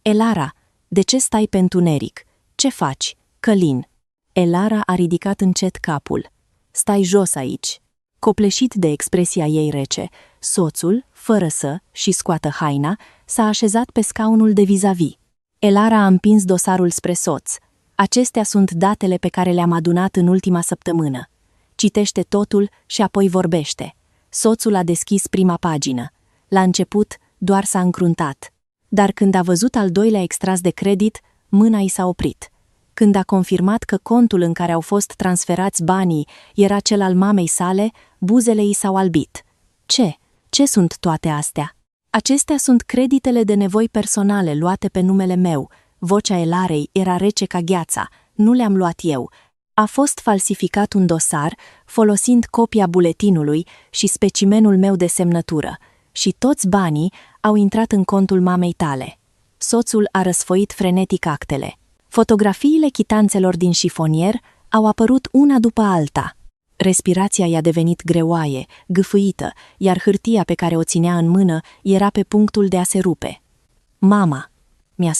"Elara, de ce stai pe întuneric? Ce faci? Călin." Elara a ridicat încet capul. "Stai jos aici." Copleșit de expresia ei rece, soțul, fără și scoată haina, s-a așezat pe scaunul de vis-a-vis. Elara a împins dosarul spre soț. "Acestea sunt datele pe care le-am adunat în ultima săptămână. Citește totul și apoi vorbește." Soțul a deschis prima pagină. La început, doar s-a încruntat. Dar când a văzut al doilea extras de credit, mâna i s-a oprit. Când a confirmat că contul în care au fost transferați banii era cel al mamei sale, buzele i s-au albit. Ce sunt toate astea? Acestea sunt creditele de nevoi personale luate pe numele meu. Vocea Elarei era rece ca gheața. Nu le-am luat eu. A fost falsificat un dosar, folosind copia buletinului și specimenul meu de semnătură. Și toți banii au intrat în contul mamei tale. Soțul a răsfoit frenetic actele. Fotografiile chitanțelor din șifonier au apărut una după alta. Respirația i-a devenit greoaie, gâfâită, iar hârtia pe care o ținea în mână era pe punctul de a se rupe. Mama, mi-a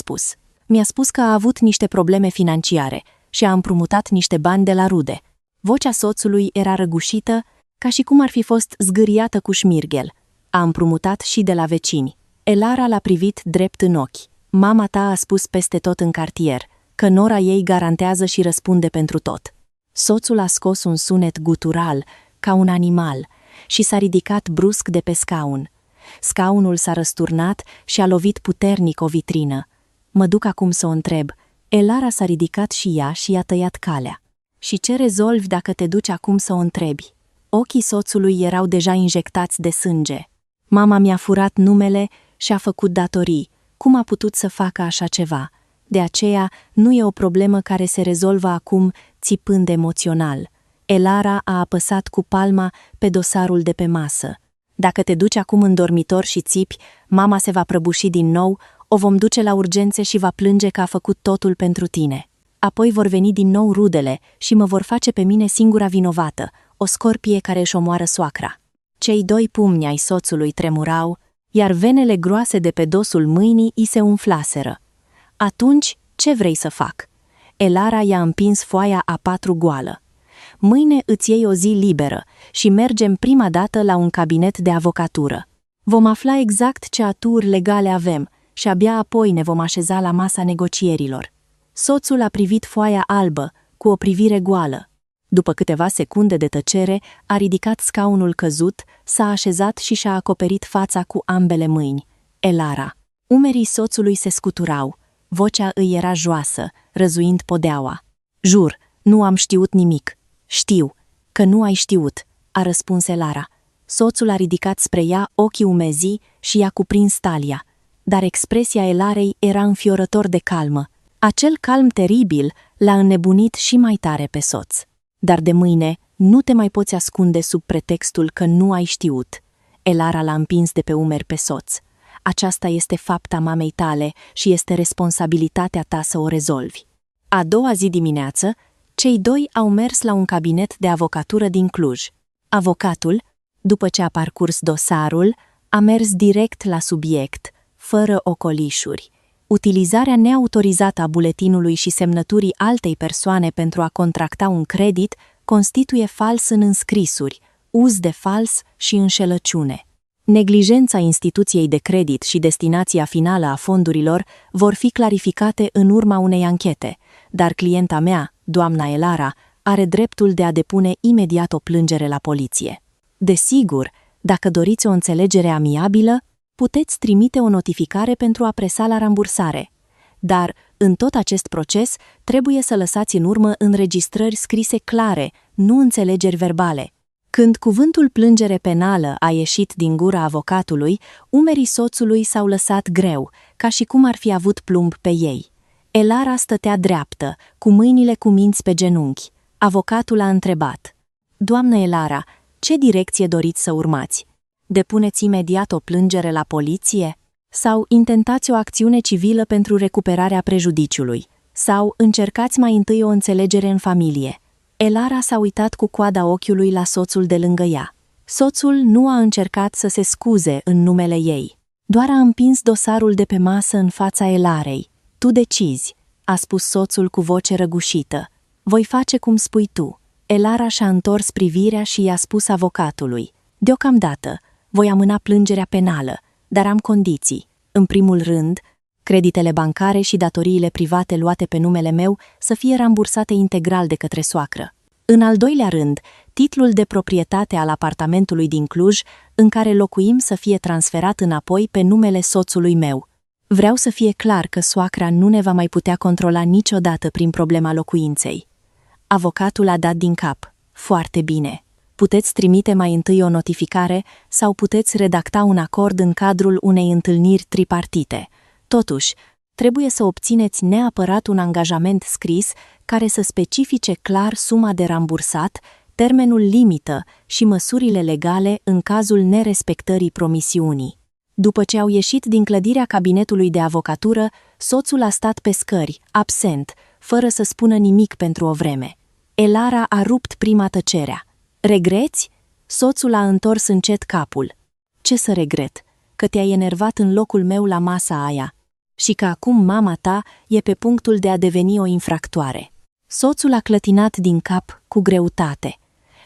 spus că a avut niște probleme financiare și a împrumutat niște bani de la rude. Vocea soțului era răgușită, ca și cum ar fi fost zgâriată cu șmirghel. A împrumutat și de la vecini. Elara l-a privit drept în ochi. Mama ta a spus peste tot în cartier că nora ei garantează și răspunde pentru tot. Soțul a scos un sunet gutural, ca un animal, și s-a ridicat brusc de pe scaun. Scaunul s-a răsturnat și a lovit puternic o vitrină. Mă duc acum să o întreb. Elara s-a ridicat și ea și i-a tăiat calea. Și ce rezolvi dacă te duci acum să o întrebi? Ochii soțului erau deja injectați de sânge. Mama mi-a furat numele și a făcut datorii. Cum a putut să facă așa ceva? De aceea, nu e o problemă care se rezolvă acum țipând emoțional. Elara a apăsat cu palma pe dosarul de pe masă. Dacă te duci acum în dormitor și țipi, mama se va prăbuși din nou, o vom duce la urgențe și va plânge că a făcut totul pentru tine. Apoi vor veni din nou rudele și mă vor face pe mine singura vinovată, o scorpie care își omoară soacra. Cei doi pumni ai soțului tremurau, iar venele groase de pe dosul mâinii i se umflaseră. Atunci, ce vrei să fac? Elara i-a împins foaia A4 goală. Mâine îți iei o zi liberă și mergem prima dată la un cabinet de avocatură. Vom afla exact ce aturi legale avem și abia apoi ne vom așeza la masa negocierilor. Soțul a privit foaia albă, cu o privire goală. După câteva secunde de tăcere, a ridicat scaunul căzut, s-a așezat și și-a acoperit fața cu ambele mâini. Elara. Umerii soțului se scuturau. Vocea îi era joasă, răzuind podeaua. Jur, nu am știut nimic. Știu că nu ai știut, a răspuns Elara. Soțul a ridicat spre ea ochii umezii și i-a cuprins talia. Dar expresia Elarei era înfiorător de calmă. Acel calm teribil l-a înnebunit și mai tare pe soț. Dar de mâine nu te mai poți ascunde sub pretextul că nu ai știut. Elara l-a împins de pe umeri pe soț. Aceasta este fapta mamei tale și este responsabilitatea ta să o rezolvi. A doua zi dimineață, cei doi au mers la un cabinet de avocatură din Cluj. Avocatul, după ce a parcurs dosarul, a mers direct la subiect, fără ocolișuri. Utilizarea neautorizată a buletinului și semnăturii altei persoane pentru a contracta un credit constituie fals în înscrisuri, uz de fals și înșelăciune. Neglijența instituției de credit și destinația finală a fondurilor vor fi clarificate în urma unei anchete, dar clienta mea, doamna Elara, are dreptul de a depune imediat o plângere la poliție. Desigur, dacă doriți o înțelegere amiabilă, puteți trimite o notificare pentru a presa la rambursare. Dar, în tot acest proces, trebuie să lăsați în urmă înregistrări scrise clare, nu înțelegeri verbale. Când cuvântul plângere penală a ieșit din gura avocatului, umerii soțului s-au lăsat greu, ca și cum ar fi avut plumb pe ei. Elara stătea dreaptă, cu mâinile cuminți pe genunchi. Avocatul a întrebat: Doamnă Elara, ce direcție doriți să urmați? Depuneți imediat o plângere la poliție? Sau intentați o acțiune civilă pentru recuperarea prejudiciului? Sau încercați mai întâi o înțelegere în familie? Elara s-a uitat cu coada ochiului la soțul de lângă ea. Soțul nu a încercat să se scuze în numele ei. Doar a împins dosarul de pe masă în fața Elarei. Tu decizi, a spus soțul cu voce răgușită. Voi face cum spui tu. Elara și-a întors privirea și i-a spus avocatului: Deocamdată, voi amâna plângerea penală, dar am condiții. În primul rând, creditele bancare și datoriile private luate pe numele meu să fie rambursate integral de către soacră. În al doilea rând, titlul de proprietate al apartamentului din Cluj, în care locuim, să fie transferat înapoi pe numele soțului meu. Vreau să fie clar că soacra nu ne va mai putea controla niciodată prin problema locuinței. Avocatul a dat din cap. Foarte bine. Puteți trimite mai întâi o notificare sau puteți redacta un acord în cadrul unei întâlniri tripartite. Totuși, trebuie să obțineți neapărat un angajament scris care să specifice clar suma de rambursat, termenul limită și măsurile legale în cazul nerespectării promisiunii. După ce au ieșit din clădirea cabinetului de avocatură, soțul a stat pe scări, absent, fără să spună nimic pentru o vreme. Elara a rupt prima tăcerea. Regreți? Soțul a întors încet capul. Ce să regret? Că te-ai enervat în locul meu la masa aia. Și că acum mama ta e pe punctul de a deveni o infractoare. Soțul a clătinat din cap cu greutate.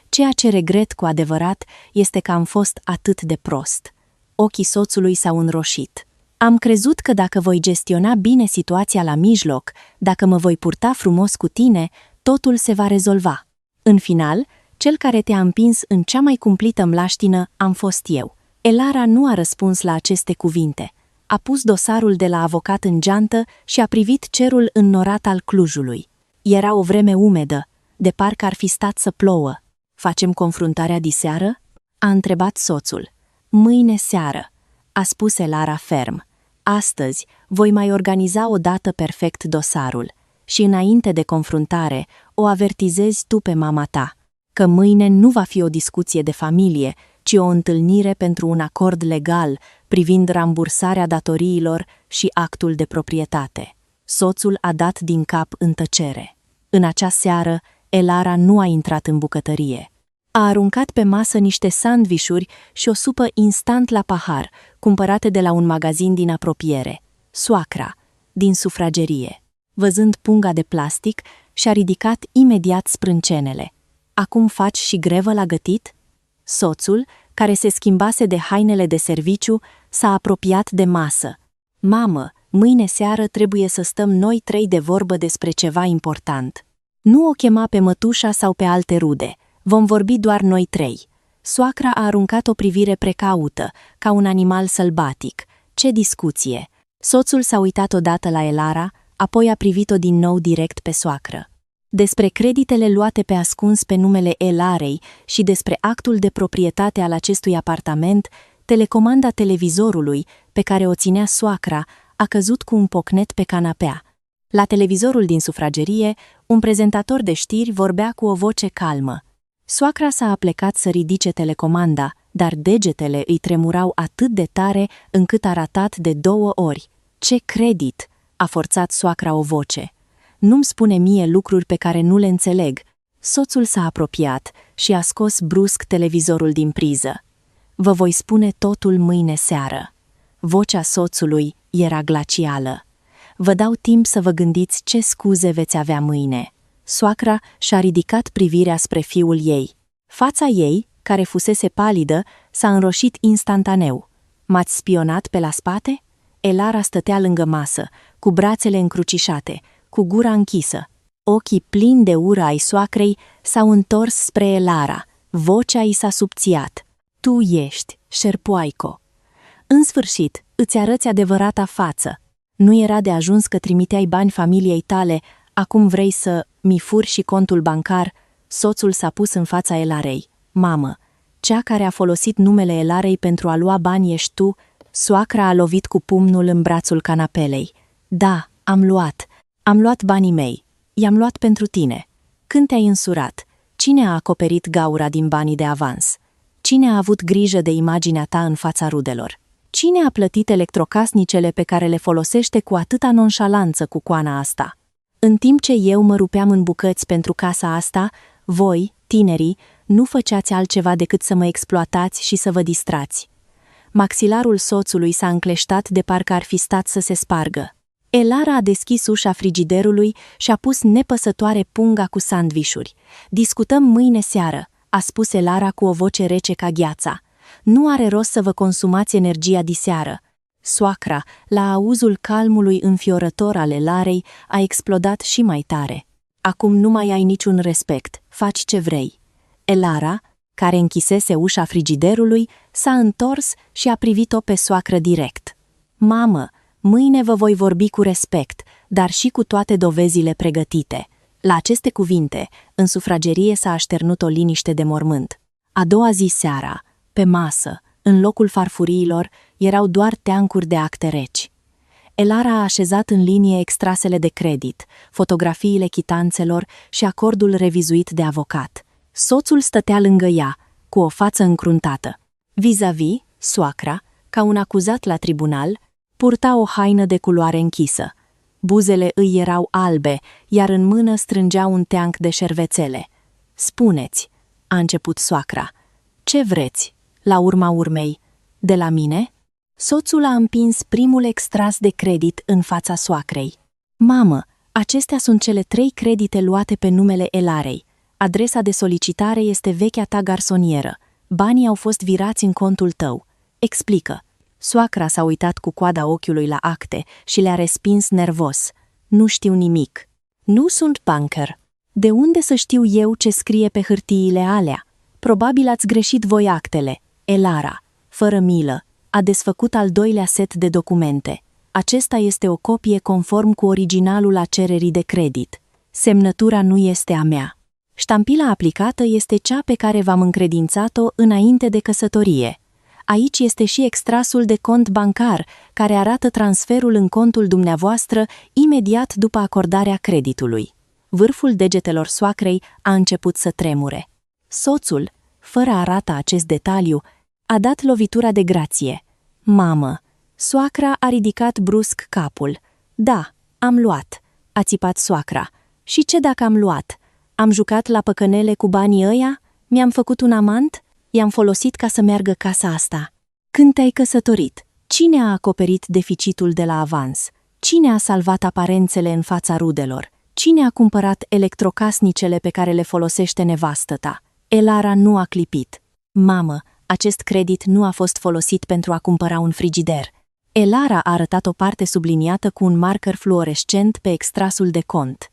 Ceea ce regret cu adevărat este că am fost atât de prost. Ochii soțului s-au înroșit. Am crezut că dacă voi gestiona bine situația la mijloc, dacă mă voi purta frumos cu tine, totul se va rezolva. În final, cel care te-a împins în cea mai cumplită mlaștină am fost eu. Elara nu a răspuns la aceste cuvinte. A pus dosarul de la avocat în geantă și a privit cerul înnorat al Clujului. Era o vreme umedă, de parcă ar fi stat să plouă. Facem confruntarea diseară? A întrebat soțul. Mâine seară, a spus Elara ferm. Astăzi voi mai organiza o dată perfect dosarul și înainte de confruntare o avertizezi tu pe mama ta, că mâine nu va fi o discuție de familie, ci o întâlnire pentru un acord legal privind rambursarea datoriilor și actul de proprietate. Soțul a dat din cap în tăcere. În acea seară, Elara nu a intrat în bucătărie. A aruncat pe masă niște sandvișuri și o supă instant la pahar, cumpărate de la un magazin din apropiere. Soacra, din sufragerie. Văzând punga de plastic, și-a ridicat imediat sprâncenele. Acum faci și grevă la gătit? Soțul, care se schimbase de hainele de serviciu, s-a apropiat de masă. Mamă, mâine seară trebuie să stăm noi trei de vorbă despre ceva important. Nu o chema pe mătușa sau pe alte rude. Vom vorbi doar noi trei. Soacra a aruncat o privire precaută, ca un animal sălbatic. Ce discuție! Soțul s-a uitat odată la Elara, apoi a privit-o din nou direct pe soacră. Despre creditele luate pe ascuns pe numele Elarei și despre actul de proprietate al acestui apartament, telecomanda televizorului, pe care o ținea soacra, a căzut cu un pocnet pe canapea. La televizorul din sufragerie, un prezentator de știri vorbea cu o voce calmă. Soacra s-a aplecat să ridice telecomanda, dar degetele îi tremurau atât de tare încât a ratat de 2 ori. Ce credit! A forțat soacra o voce. Nu-mi spune mie lucruri pe care nu le înțeleg. Soțul s-a apropiat și a scos brusc televizorul din priză. Vă voi spune totul mâine seară. Vocea soțului era glacială. Vă dau timp să vă gândiți ce scuze veți avea mâine. Soacra și-a ridicat privirea spre fiul ei. Fața ei, care fusese palidă, s-a înroșit instantaneu. M-ați spionat pe la spate? Elara stătea lângă masă, cu brațele încrucișate, cu gura închisă. Ochii plini de ură ai soacrei s-au întors spre Elara. Vocea i s-a subțiat. Tu ești, șerpoaico. În sfârșit, îți arăți adevărata față. Nu era de ajuns că trimiteai bani familiei tale, acum vrei să mi furi și contul bancar? Soțul s-a pus în fața Elarei. Mamă, cea care a folosit numele Elarei pentru a lua bani ești tu? Soacra a lovit cu pumnul în brațul canapelei. Da, am luat banii mei. I-am luat pentru tine. Când te-ai însurat? Cine a acoperit gaura din banii de avans? Cine a avut grijă de imaginea ta în fața rudelor? Cine a plătit electrocasnicele pe care le folosește cu atâta nonșalanță cu coana asta? În timp ce eu mă rupeam în bucăți pentru casa asta, voi, tinerii, nu făceați altceva decât să mă exploatați și să vă distrați. Maxilarul soțului s-a încleștat de parcă ar fi stat să se spargă. Elara a deschis ușa frigiderului și a pus nepăsătoare punga cu sandvișuri. Discutăm mâine seară, a spus Elara cu o voce rece ca gheața. Nu are rost să vă consumați energia diseară. Soacra, la auzul calmului înfiorător al Elarei, a explodat și mai tare. Acum nu mai ai niciun respect, faci ce vrei. Elara, care închisese ușa frigiderului, s-a întors și a privit-o pe soacră direct. Mamă, mâine vă voi vorbi cu respect, dar și cu toate dovezile pregătite. La aceste cuvinte, în sufragerie s-a așternut o liniște de mormânt. A doua zi seara, pe masă, în locul farfuriilor, erau doar teancuri de acte reci. Elara a așezat în linie extrasele de credit, fotografiile chitanțelor și acordul revizuit de avocat. Soțul stătea lângă ea, cu o față încruntată. Vis-a-vis, soacra, ca un acuzat la tribunal, purta o haină de culoare închisă. Buzele îi erau albe, iar în mână strângea un teanc de șervețele. Spuneți, a început soacra, ce vreți, la urma urmei, de la mine? Soțul a împins primul extras de credit în fața soacrei. Mamă, acestea sunt cele 3 credite luate pe numele Elarei. Adresa de solicitare este vechea ta garsonieră. Banii au fost virați în contul tău. Explică. Soacra s-a uitat cu coada ochiului la acte și le-a respins nervos. Nu știu nimic. Nu sunt banker. De unde să știu eu ce scrie pe hârtiile alea? Probabil ați greșit voi actele. Elara, fără milă, a desfăcut al doilea set de documente. Acesta este o copie conform cu originalul a cererii de credit. Semnătura nu este a mea. Ștampila aplicată este cea pe care v-am încredințat-o înainte de căsătorie. Aici este și extrasul de cont bancar, care arată transferul în contul dumneavoastră imediat după acordarea creditului. Vârful degetelor soacrei a început să tremure. Soțul, fără a rata acest detaliu, a dat lovitura de grație. Mamă! Soacra a ridicat brusc capul. Da, am luat, a țipat soacra. Și ce dacă am luat? Am jucat la păcănele cu banii ăia? Mi-am făcut un amant? I-am folosit ca să meargă casa asta. Când te-ai căsătorit, cine a acoperit deficitul de la avans? Cine a salvat aparențele în fața rudelor? Cine a cumpărat electrocasnicele pe care le folosește nevastă ta? Elara nu a clipit. Mamă, acest credit nu a fost folosit pentru a cumpăra un frigider. Elara a arătat o parte subliniată cu un marker fluorescent pe extrasul de cont.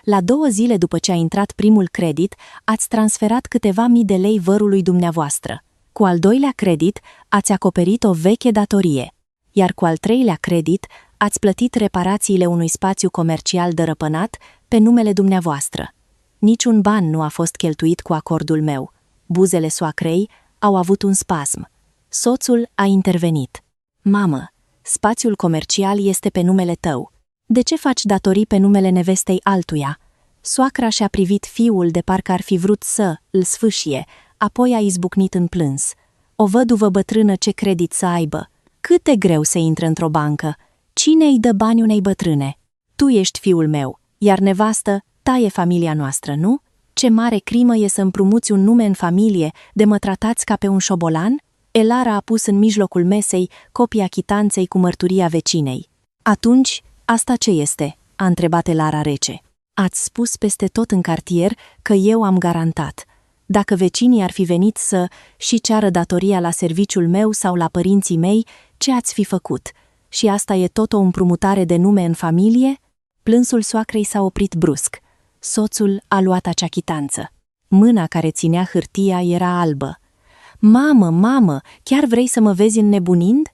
La 2 zile după ce a intrat primul credit, ați transferat câteva mii de lei vărului dumneavoastră. Cu al doilea credit, ați acoperit o veche datorie. Iar cu al 3-lea credit, ați plătit reparațiile unui spațiu comercial dărăpânat pe numele dumneavoastră. Niciun ban nu a fost cheltuit cu acordul meu. Buzele soacrei au avut un spasm. Soțul a intervenit. Mamă, spațiul comercial este pe numele tău. De ce faci datorii pe numele nevestei altuia? Soacra și-a privit fiul de parcă ar fi vrut să îl sfâșie, apoi a izbucnit în plâns. O văduvă bătrână ce credit să aibă? Cât de greu să intre într-o bancă? Cine îi dă bani unei bătrâne? Tu ești fiul meu, iar nevastă, ta e familia noastră, nu? Ce mare crimă e să împrumuți un nume în familie, de mă tratați ca pe un șobolan? Elara a pus în mijlocul mesei copia chitanței cu mărturia vecinei. Atunci, asta ce este? A întrebat Elara rece. Ați spus peste tot în cartier că eu am garantat. Dacă vecinii ar fi venit să și ceară datoria la serviciul meu sau la părinții mei, ce ați fi făcut? Și asta e tot o împrumutare de nume în familie? Plânsul soacrei s-a oprit brusc. Soțul a luat acea chitanță. Mâna care ținea hârtia era albă. Mamă, mamă, chiar vrei să mă vezi înnebunind?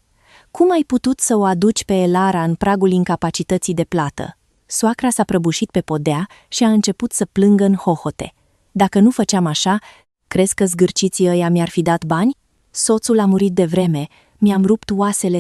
Cum ai putut să o aduci pe Elara în pragul incapacității de plată? Soacra s-a prăbușit pe podea și a început să plângă în hohote. Dacă nu făceam așa, crezi că zgârciții ăia mi-ar fi dat bani? Soțul a murit de vreme, mi-am rupt oasele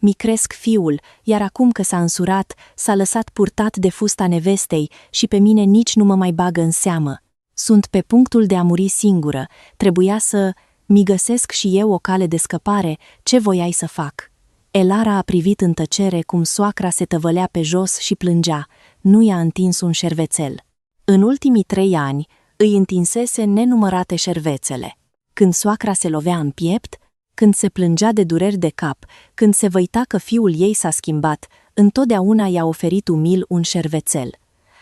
mi cresc fiul, iar acum că s-a însurat, s-a lăsat purtat de fusta nevestei și pe mine nici nu mă mai bagă în seamă. Sunt pe punctul de a muri singură, trebuia să mi găsesc și eu o cale de scăpare, ce voiai să fac? Elara a privit în tăcere cum soacra se tăvălea pe jos și plângea, nu i-a întins un șervețel. În ultimii 3 ani îi întinsese nenumărate șervețele. Când soacra se lovea în piept, când se plângea de dureri de cap, când se văita că fiul ei s-a schimbat, întotdeauna i-a oferit umil un șervețel.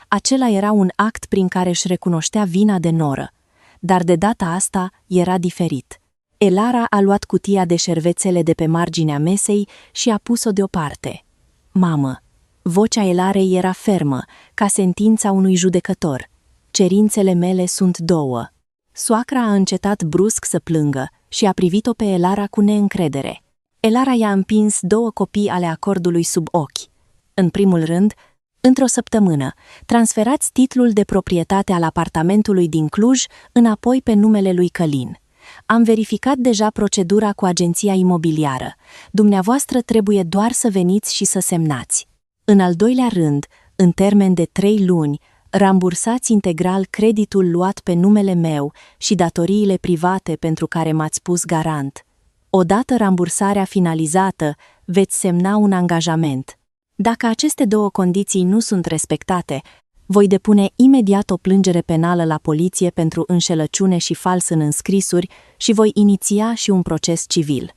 Acela era un act prin care își recunoștea vina de noră. Dar de data asta era diferit. Elara a luat cutia de șervețele de pe marginea mesei și a pus-o deoparte. Mamă, Vocea Elarei era fermă, ca sentința unui judecător. Cerințele mele sunt două. Soacra a încetat brusc să plângă și a privit-o pe Elara cu neîncredere. Elara i-a împins 2 copii ale acordului sub ochi. În primul rând, într-o săptămână, transferați titlul de proprietate al apartamentului din Cluj înapoi pe numele lui Călin. Am verificat deja procedura cu agenția imobiliară. Dumneavoastră trebuie doar să veniți și să semnați. În al doilea rând, în termen de 3 luni, rambursați integral creditul luat pe numele meu și datoriile private pentru care m-ați pus garant. Odată rambursarea finalizată, veți semna un angajament. Dacă aceste 2 condiții nu sunt respectate, voi depune imediat o plângere penală la poliție pentru înșelăciune și fals în înscrisuri și voi iniția și un proces civil.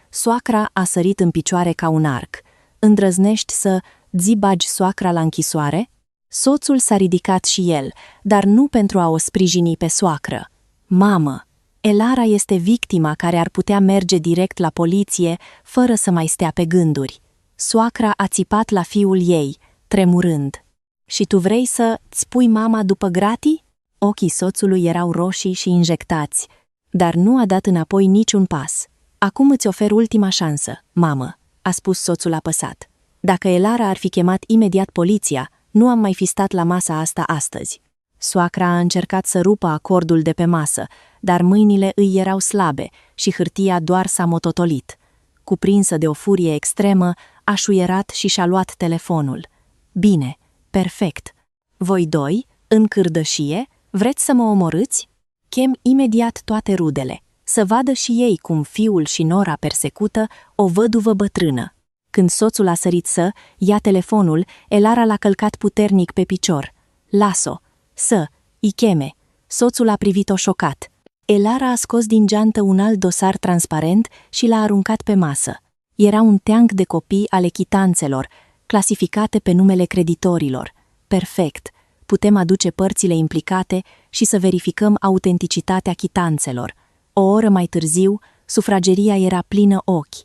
Soacra a sărit în picioare ca un arc. Îndrăznești să bagi soacra la închisoare? Soțul s-a ridicat și el, dar nu pentru a o sprijini pe soacră. Mamă, Elara este victima care ar putea merge direct la poliție fără să mai stea pe gânduri. Soacra a țipat la fiul ei, tremurând. Și tu vrei să-ți pui mama după gratii? Ochii soțului erau roșii și injectați, dar nu a dat înapoi niciun pas. Acum îți ofer ultima șansă, mamă, a spus soțul apăsat. Dacă Elara ar fi chemat imediat poliția, nu am mai fi stat la masa asta astăzi. Soacra a încercat să rupă acordul de pe masă, dar mâinile îi erau slabe și hârtia doar s-a mototolit. Cuprinsă de o furie extremă, a șuierat și și-a luat telefonul. Bine, perfect. Voi 2, în cârdășie, vreți să mă omorâți? Chem imediat toate rudele, să vadă și ei cum fiul și nora persecută o văduvă bătrână. Când soțul a sărit să ia telefonul, Elara l-a călcat puternic pe picior. Las-o, îi cheme. Soțul a privit-o șocat. Elara a scos din geantă un alt dosar transparent și l-a aruncat pe masă. Era un teanc de copii ale chitanțelor, clasificate pe numele creditorilor. Perfect. Putem aduce părțile implicate și să verificăm autenticitatea chitanțelor. O oră mai târziu, sufrageria era plină ochi.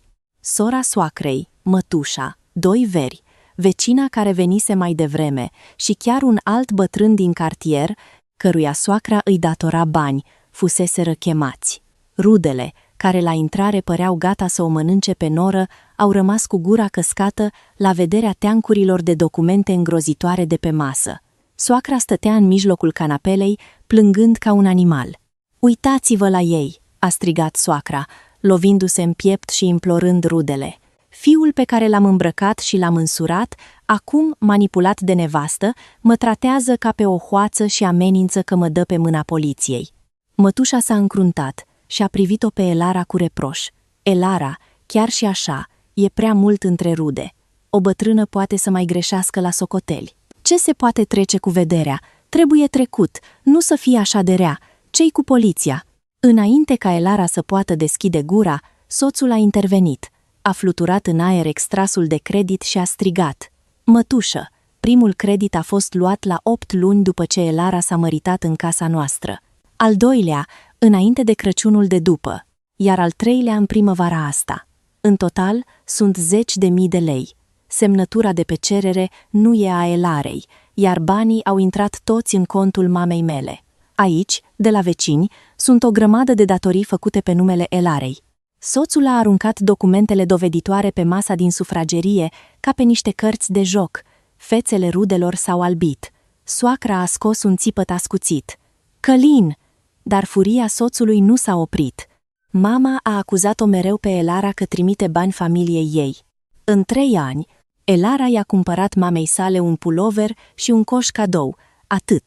Sora soacrei, mătușa, 2 veri, vecina care venise mai devreme și chiar un alt bătrân din cartier, căruia soacra îi datora bani, fuseseră chemați. Rudele, care la intrare păreau gata să o mănânce pe noră, au rămas cu gura căscată la vederea teancurilor de documente îngrozitoare de pe masă. Soacra stătea în mijlocul canapelei, plângând ca un animal. Uitați-vă la ei, a strigat soacra, lovindu-se în piept și implorând rudele. Fiul pe care l-am îmbrăcat și l-am însurat, acum, manipulat de nevastă, mă tratează ca pe o hoață și amenință că mă dă pe mâna poliției. Mătușa s-a încruntat și a privit-o pe Elara cu reproș. Elara, chiar și așa, e prea mult între rude. O bătrână poate să mai greșească la socoteli. Ce se poate trece cu vederea? Trebuie trecut, nu să fie așa de rea. Ce-i cu poliția? Înainte ca Elara să poată deschide gura, soțul a intervenit. A fluturat în aer extrasul de credit și a strigat. Mătușă, primul credit a fost luat la 8 luni după ce Elara s-a măritat în casa noastră. Al doilea, înainte de Crăciunul de după, iar al 3-lea în primăvara asta. În total, sunt 10.000 de lei. Semnătura de pe cerere nu e a Elarei, iar banii au intrat toți în contul mamei mele. Aici, de la vecini, sunt o grămadă de datorii făcute pe numele Elarei. Soțul a aruncat documentele doveditoare pe masa din sufragerie ca pe niște cărți de joc. Fețele rudelor s-au albit. Soacra a scos un țipăt ascuțit. Călin! Dar furia soțului nu s-a oprit. Mama a acuzat-o mereu pe Elara că trimite bani familiei ei. În 3 ani, Elara i-a cumpărat mamei sale un pulover și un coș cadou, atât.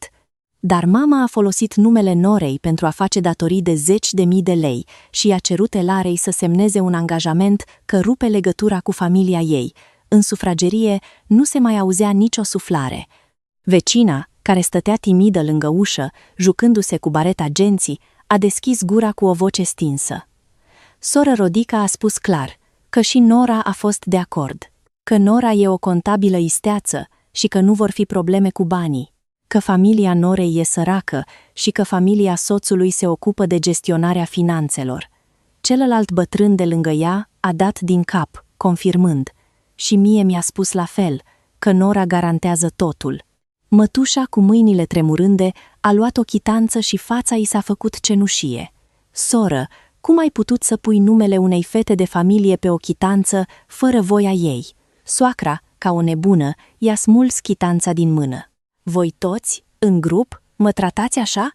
Dar mama a folosit numele norei pentru a face datorii de 10.000 de lei și i-a cerut Elarei să semneze un angajament că rupe legătura cu familia ei. În sufragerie nu se mai auzea nicio suflare. Vecina, care stătea timidă lângă ușă, jucându-se cu bareta genții, a deschis gura cu o voce stinsă. Soră Rodica a spus clar că și Nora a fost de acord, că Nora e o contabilă isteață și că nu vor fi probleme cu banii, că familia Norei e săracă și că familia soțului se ocupă de gestionarea finanțelor. Celălalt bătrân de lângă ea a dat din cap, confirmând, și mie mi-a spus la fel, că Nora garantează totul. Mătușa, cu mâinile tremurânde, a luat o chitanță și fața i s-a făcut cenușie. Soră, cum ai putut să pui numele unei fete de familie pe o chitanță fără voia ei? Soacra, ca o nebună, i-a smuls chitanța din mână. Voi toți, în grup, mă tratați așa?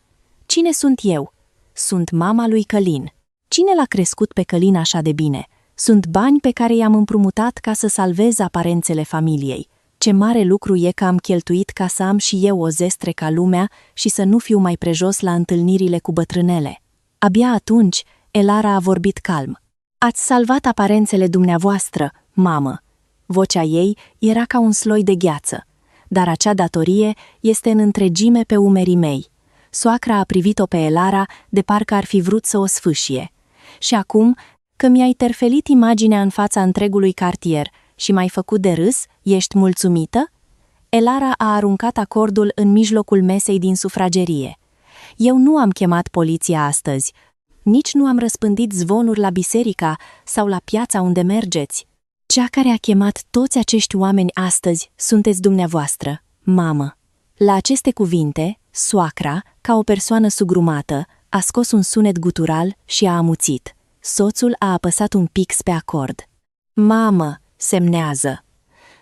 Cine sunt eu? Sunt mama lui Călin. Cine l-a crescut pe Călin așa de bine? Sunt bani pe care i-am împrumutat ca să salvez aparențele familiei. Ce mare lucru e că am cheltuit ca să am și eu o zestre ca lumea și să nu fiu mai prejos la întâlnirile cu bătrânele. Abia atunci, Elara a vorbit calm. Ați salvat aparențele dumneavoastră, mamă. Vocea ei era ca un sloi de gheață, dar acea datorie este în întregime pe umerii mei. Soacra a privit-o pe Elara de parcă ar fi vrut să o sfâșie. Și acum, că mi-ai terfelit imaginea în fața întregului cartier și m-ai făcut de râs, ești mulțumită? Elara a aruncat acordul în mijlocul mesei din sufragerie. Eu nu am chemat poliția astăzi. Nici nu am răspândit zvonuri la biserica sau la piața unde mergeți. Cea care a chemat toți acești oameni astăzi sunteți dumneavoastră, mamă. La aceste cuvinte, soacra, ca o persoană sugrumată, a scos un sunet gutural și a amuțit. Soțul a apăsat un pix pe acord. Mamă, semnează.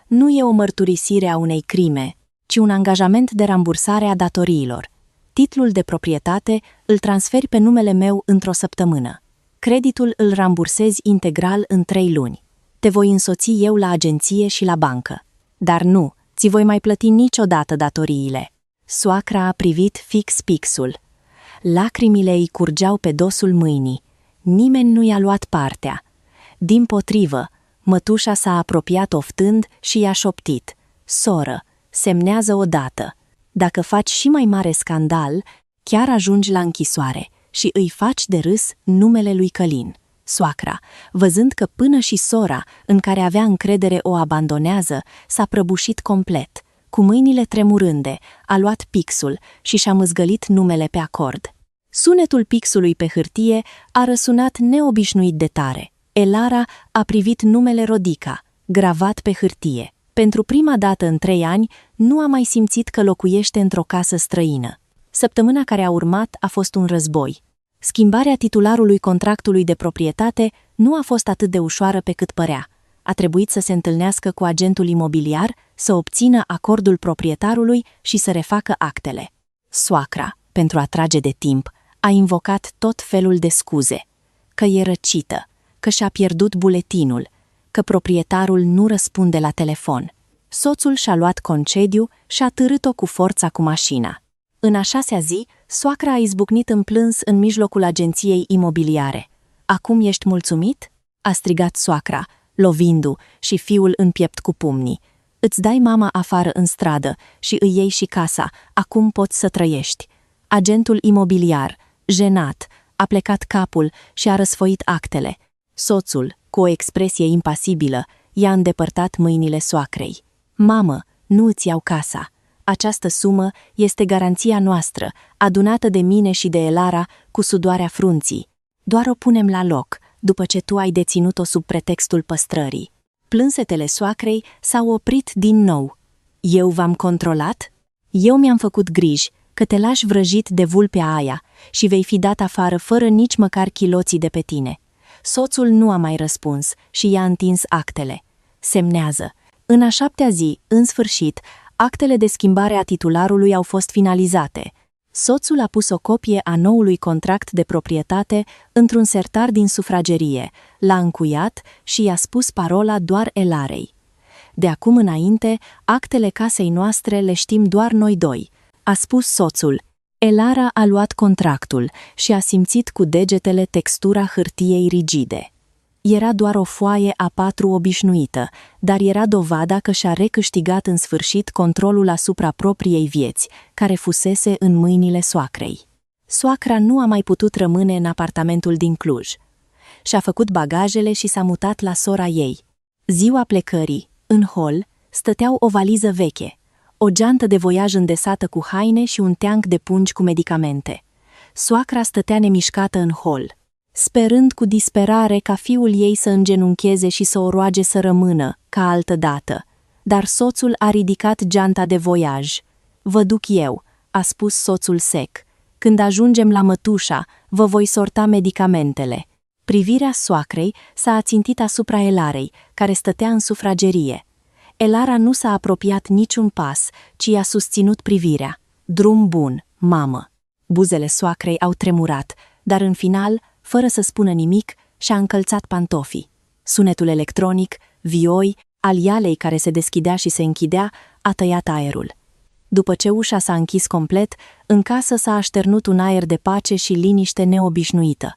Nu e o mărturisire a unei crime, ci un angajament de rambursare a datoriilor. Titlul de proprietate îl transferi pe numele meu într-o săptămână. Creditul îl rambursezi integral în 3 luni. Te voi însoți eu la agenție și la bancă. Dar nu, ți voi mai plăti niciodată datoriile. Soacra a privit fix pixul. Lacrimile îi curgeau pe dosul mâinii. Nimeni nu i-a luat partea. Dimpotrivă, mătușa s-a apropiat oftând și i-a șoptit. Soră, semnează odată. Dacă faci și mai mare scandal, chiar ajungi la închisoare și îi faci de râs numele lui Călin. Soacra, văzând că până și sora, în care avea încredere, o abandonează, s-a prăbușit complet. Cu mâinile tremurânde, a luat pixul și și-a mâzgălit numele pe acord. Sunetul pixului pe hârtie a răsunat neobișnuit de tare. Elara a privit numele Rodica, gravat pe hârtie. Pentru prima dată în 3 ani, nu a mai simțit că locuiește într-o casă străină. Săptămâna care a urmat a fost un război. Schimbarea titularului contractului de proprietate nu a fost atât de ușoară pe cât părea. A trebuit să se întâlnească cu agentul imobiliar, să obțină acordul proprietarului și să refacă actele. Soacra, pentru a trage de timp, a invocat tot felul de scuze. Că e răcită, că și-a pierdut buletinul, că proprietarul nu răspunde la telefon. Soțul și-a luat concediu și a târât-o cu forța cu mașina. În a 6-a zi, soacra a izbucnit în plâns în mijlocul agenției imobiliare. Acum ești mulțumit?" a strigat soacra, lovindu și fiul în piept cu pumnii. Îți dai mama afară în stradă și îi iei și casa, acum poți să trăiești." Agentul imobiliar, jenat, a plecat capul și a răsfoit actele. Soțul, cu o expresie impasibilă, i-a îndepărtat mâinile soacrei. Mamă, nu îți iau casa. Această sumă este garanția noastră, adunată de mine și de Elara cu sudoarea frunții. Doar o punem la loc, după ce tu ai deținut-o sub pretextul păstrării." Plânsetele soacrei s-au oprit din nou. Eu v-am controlat? Eu mi-am făcut griji că te lași vrăjit de vulpea aia și vei fi dat afară fără nici măcar chiloții de pe tine. Soțul nu a mai răspuns și i-a întins actele. Semnează. În a 7-a zi, în sfârșit, actele de schimbare a titularului au fost finalizate. Soțul a pus o copie a noului contract de proprietate într-un sertar din sufragerie, l-a încuiat și i-a spus parola doar Elarei. De acum înainte, actele casei noastre le știm doar noi doi, a spus soțul. Elara a luat contractul și a simțit cu degetele textura hârtiei rigide. Era doar o foaie A4 obișnuită, dar era dovada că și-a recâștigat în sfârșit controlul asupra propriei vieți, care fusese în mâinile soacrei. Soacra nu a mai putut rămâne în apartamentul din Cluj. Și-a făcut bagajele și s-a mutat la sora ei. Ziua plecării, în hol, stăteau o valiză veche, o geantă de voiaj îndesată cu haine și un teanc de pungi cu medicamente. Soacra stătea nemișcată în hol, sperând cu disperare ca fiul ei să îngenuncheze și să o roage să rămână, ca altădată. dar soțul a ridicat geanta de voiaj. Vă duc eu, a spus soțul sec. Când ajungem la mătușa, vă voi sorta medicamentele. Privirea soacrei s-a ațintit asupra Elarei, care stătea în sufragerie. Elara nu s-a apropiat niciun pas, ci i-a susținut privirea. Drum bun, mamă. Buzele soacrei au tremurat, dar în final, fără să spună nimic, și-a încălțat pantofii. Sunetul electronic, vioi, al ialei care se deschidea și se închidea, a tăiat aerul. După ce ușa s-a închis complet, în casă s-a așternut un aer de pace și liniște neobișnuită.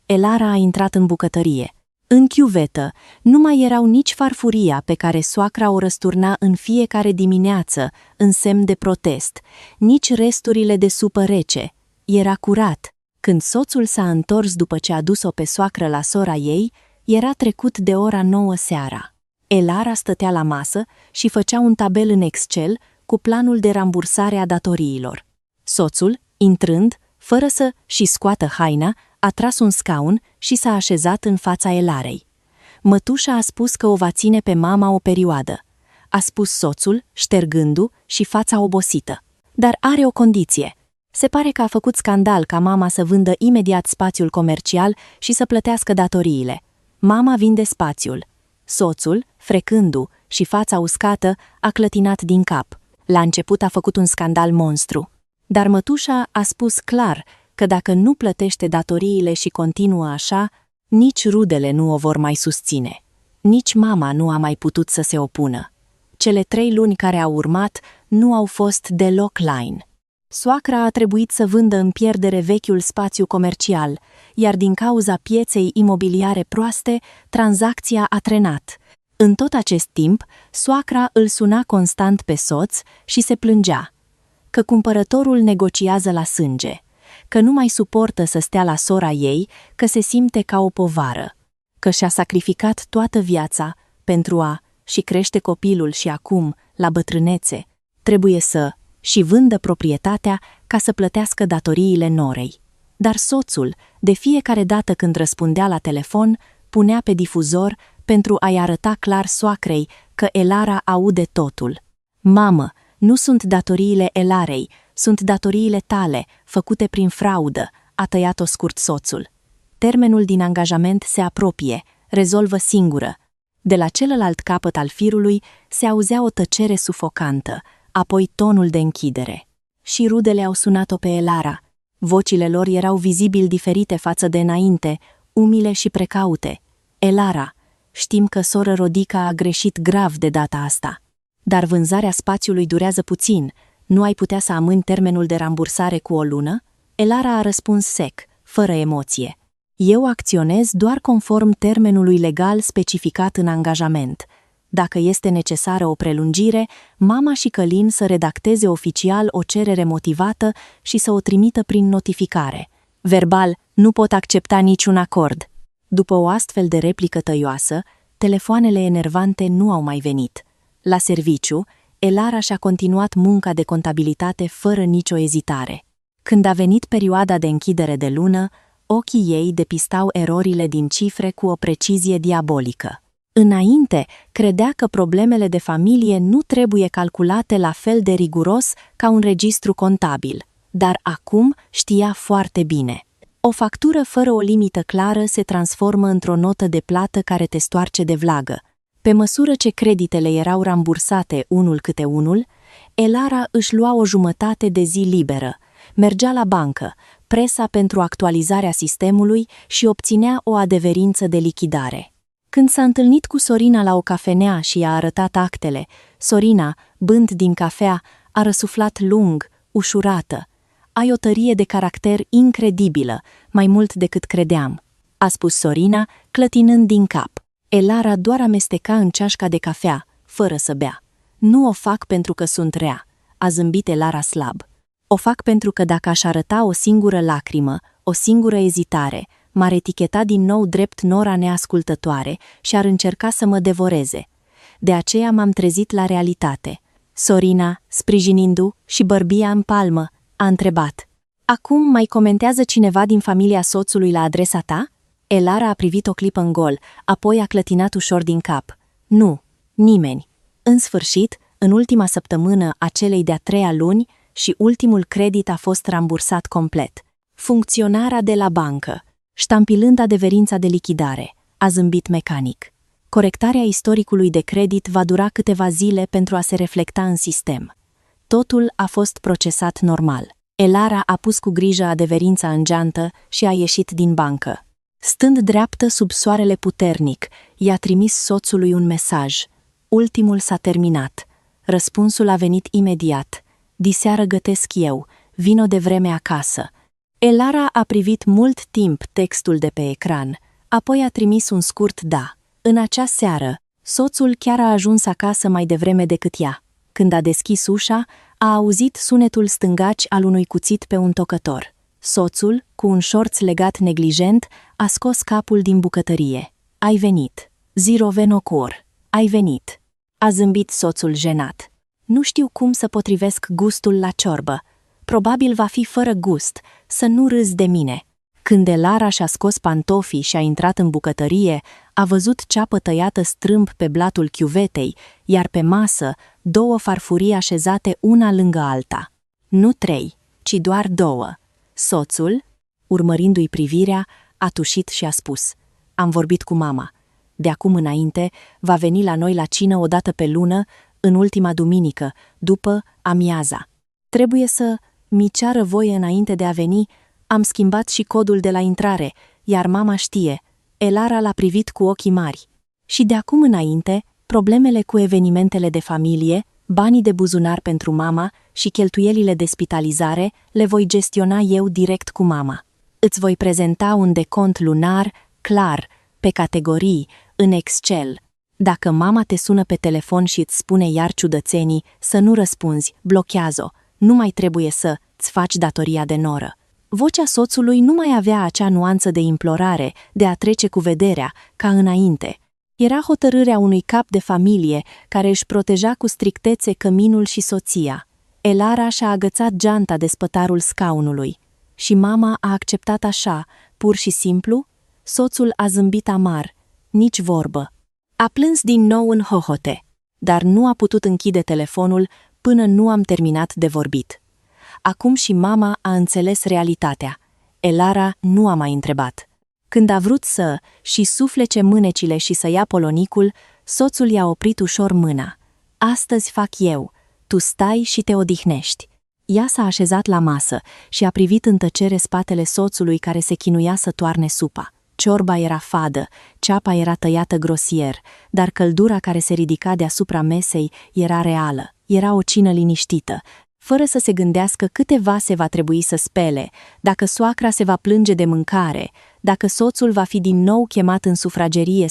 Elara a intrat în bucătărie. În chiuvetă nu mai erau nici farfuria pe care soacra o răsturna în fiecare dimineață, în semn de protest, nici resturile de supă rece. Era curat. Când soțul s-a întors după ce a dus-o pe soacră la sora ei, era trecut de ora 9 seara. Elara stătea la masă și făcea un tabel în Excel cu planul de rambursare a datoriilor. Soțul, intrând, fără să-și scoată haina, a tras un scaun și s-a așezat în fața Elarei. Mătușa a spus că o va ține pe mama o perioadă. A spus soțul, ștergându și fața obosită. Dar are o condiție. Se pare că a făcut scandal ca mama să vândă imediat spațiul comercial și să plătească datoriile. Mama vinde spațiul. Soțul, frecându și fața uscată, a clătinat din cap. La început a făcut un scandal monstru. Dar mătușa a spus clar că dacă nu plătește datoriile și continuă așa, nici rudele nu o vor mai susține. Nici mama nu a mai putut să se opună. Cele 3 luni care au urmat nu au fost deloc line. Soacra a trebuit să vândă în pierdere vechiul spațiu comercial, iar din cauza pieței imobiliare proaste, tranzacția a trenat. În tot acest timp, soacra îl suna constant pe soț și se plângea că cumpărătorul negociază la sânge, că nu mai suportă să stea la sora ei, că se simte ca o povară, că și-a sacrificat toată viața pentru și crește copilul și acum, la bătrânețe, trebuie și vândă proprietatea ca să plătească datoriile norei. Dar soțul, de fiecare dată când răspundea la telefon, punea pe difuzor pentru a-i arăta clar soacrei că Elara aude totul. Mamă, nu sunt datoriile Elarei, sunt datoriile tale, făcute prin fraudă, a tăiat-o scurt soțul. Termenul din angajament se apropie, rezolvă singură. De la celălalt capăt al firului se auzea o tăcere sufocantă, apoi tonul de închidere. Și rudele au sunat-o pe Elara. Vocile lor erau vizibil diferite față de înainte, umile și precaute. Elara, știm că soră Rodica a greșit grav de data asta. Dar vânzarea spațiului durează puțin. Nu ai putea să amâni termenul de rambursare cu o lună? Elara a răspuns sec, fără emoție. Eu acționez doar conform termenului legal specificat în angajament. Dacă este necesară o prelungire, mama și Călin să redacteze oficial o cerere motivată și să o trimită prin notificare. Verbal, nu pot accepta niciun acord. După o astfel de replică tăioasă, telefoanele enervante nu au mai venit. La serviciu, Elara și-a continuat munca de contabilitate fără nicio ezitare. Când a venit perioada de închidere de lună, ochii ei depistau erorile din cifre cu o precizie diabolică. Înainte, credea că problemele de familie nu trebuie calculate la fel de riguros ca un registru contabil, dar acum știa foarte bine. O factură fără o limită clară se transformă într-o notă de plată care te stoarce de vlagă. Pe măsură ce creditele erau rambursate unul câte unul, Elara își lua o jumătate de zi liberă, mergea la bancă, presa pentru actualizarea sistemului și obținea o adeverință de lichidare. Când s-a întâlnit cu Sorina la o cafenea și i-a arătat actele, Sorina, bând din cafea, a răsuflat lung, ușurată. Ai o tărie de caracter incredibilă, mai mult decât credeam, a spus Sorina, clătinând din cap. Elara doar amesteca în ceașca de cafea, fără să bea. Nu o fac pentru că sunt rea, a zâmbit Elara slab. O fac pentru că dacă aș arăta o singură lacrimă, o singură ezitare, m-ar eticheta din nou drept nora neascultătoare și ar încerca să mă devoreze. De aceea m-am trezit la realitate. Sorina, sprijinindu și bărbia în palmă, a întrebat. Acum mai comentează cineva din familia soțului la adresa ta? Elara a privit o clipă în gol, apoi a clătinat ușor din cap. Nu, nimeni. În sfârșit, în ultima săptămână a celei de-a treia luni și ultimul credit a fost rambursat complet. Funcționara de la bancă, ștampilând adeverința de lichidare, a zâmbit mecanic. Corectarea istoricului de credit va dura câteva zile pentru a se reflecta în sistem. Totul a fost procesat normal. Elara a pus cu grijă adeverința în geantă și a ieșit din bancă. Stând dreaptă sub soarele puternic, i-a trimis soțului un mesaj. Ultimul s-a terminat. Răspunsul a venit imediat. Diseară gătesc eu, vino de vreme acasă. Elara a privit mult timp textul de pe ecran, apoi a trimis un scurt da. În acea seară, soțul chiar a ajuns acasă mai devreme decât ea. Când a deschis ușa, a auzit sunetul stângaci al unui cuțit pe un tocător. Soțul, cu un șorț legat neglijent, a scos capul din bucătărie. Ai venit. Zero venocur. Ai venit. A zâmbit soțul jenat. Nu știu cum să potrivesc gustul la ciorbă. Probabil va fi fără gust, să nu râzi de mine. Când Elara și-a scos pantofii și a intrat în bucătărie, a văzut ceapă tăiată strâmb pe blatul chiuvetei, iar pe masă, 2 farfurii așezate una lângă alta. Nu 3, ci doar 2. Soțul, urmărindu-i privirea, a tușit și a spus: Am vorbit cu mama. De acum înainte, va veni la noi la cină o dată pe lună, în ultima duminică, după amiaza. Trebuie să mi ceară voie înainte de a veni. Am schimbat și codul de la intrare, iar mama știe. Elara l-a privit cu ochii mari. Și de acum înainte, problemele cu evenimentele de familie, banii de buzunar pentru mama și cheltuielile de spitalizare le voi gestiona eu direct cu mama. Îți voi prezenta un decont lunar, clar, pe categorii, în Excel. Dacă mama te sună pe telefon și îți spune iar ciudățenii, să nu răspunzi, blochează-o. Nu mai trebuie să-ți faci datoria de noră. Vocea soțului nu mai avea acea nuanță de implorare, de a trece cu vederea, ca înainte. Era hotărârea unui cap de familie care își proteja cu strictețe căminul și soția. Elara și-a agățat geanta de spătarul scaunului. Și mama a acceptat așa, pur și simplu? Soțul a zâmbit amar, nici vorbă. A plâns din nou în hohote, dar nu a putut închide telefonul până nu am terminat de vorbit. Acum și mama a înțeles realitatea. Elara nu a mai întrebat. Când a vrut și suflece mânecile și să ia polonicul, soțul i-a oprit ușor mâna. Astăzi fac eu, tu stai și te odihnești. Ea s-a așezat la masă și a privit în tăcere spatele soțului care se chinuia să toarne supa. Ciorba era fadă, ceapa era tăiată grosier, dar căldura care se ridica deasupra mesei era reală. Era o cină liniștită, fără să se gândească câte vase va trebui să spele, dacă soacra se va plânge de mâncare, dacă soțul va fi din nou chemat în sufragerie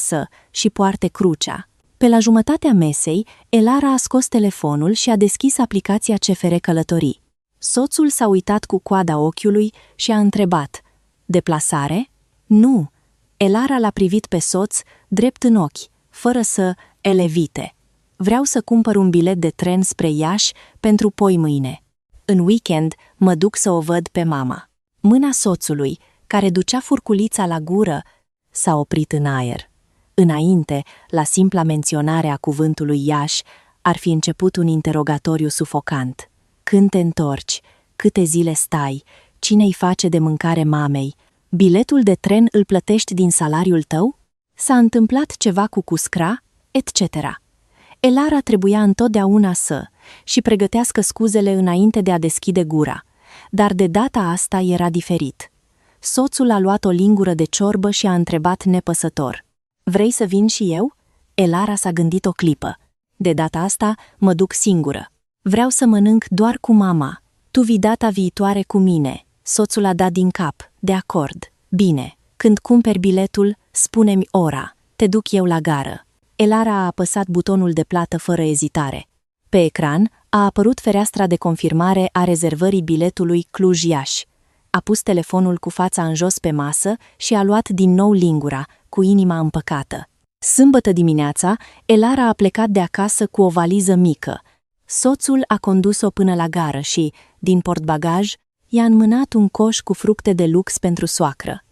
și poarte crucea. Pe la jumătatea mesei, Elara a scos telefonul și a deschis aplicația CFR Călătorii. Soțul s-a uitat cu coada ochiului și a întrebat: Deplasare? Nu. Elara l-a privit pe soț, drept în ochi, fără să elevite. Vreau să cumpăr un bilet de tren spre Iași pentru poimâine. În weekend mă duc să o văd pe mama. Mâna soțului, care ducea furculița la gură, s-a oprit în aer. Înainte, la simpla menționare a cuvântului Iași, ar fi început un interogatoriu sufocant. Când te întorci? Câte zile stai? Cine-i face de mâncare mamei? Biletul de tren îl plătești din salariul tău? S-a întâmplat ceva cu cuscra? Etc. Elara trebuia întotdeauna și pregătească scuzele înainte de a deschide gura, dar de data asta era diferit. Soțul a luat o lingură de ciorbă și a întrebat nepăsător: Vrei să vin și eu? Elara s-a gândit o clipă. De data asta mă duc singură. Vreau să mănânc doar cu mama. Tu vii data viitoare cu mine. Soțul a dat din cap. De acord. Bine. Când cumperi biletul, spune-mi ora. Te duc eu la gară. Elara a apăsat butonul de plată fără ezitare. Pe ecran a apărut fereastra de confirmare a rezervării biletului Cluj-Iași. A pus telefonul cu fața în jos pe masă și a luat din nou lingura, cu inima împăcată. Sâmbătă dimineața, Elara a plecat de acasă cu o valiză mică. Soțul a condus-o până la gară și, din portbagaj, i-a înmânat un coș cu fructe de lux pentru soacră.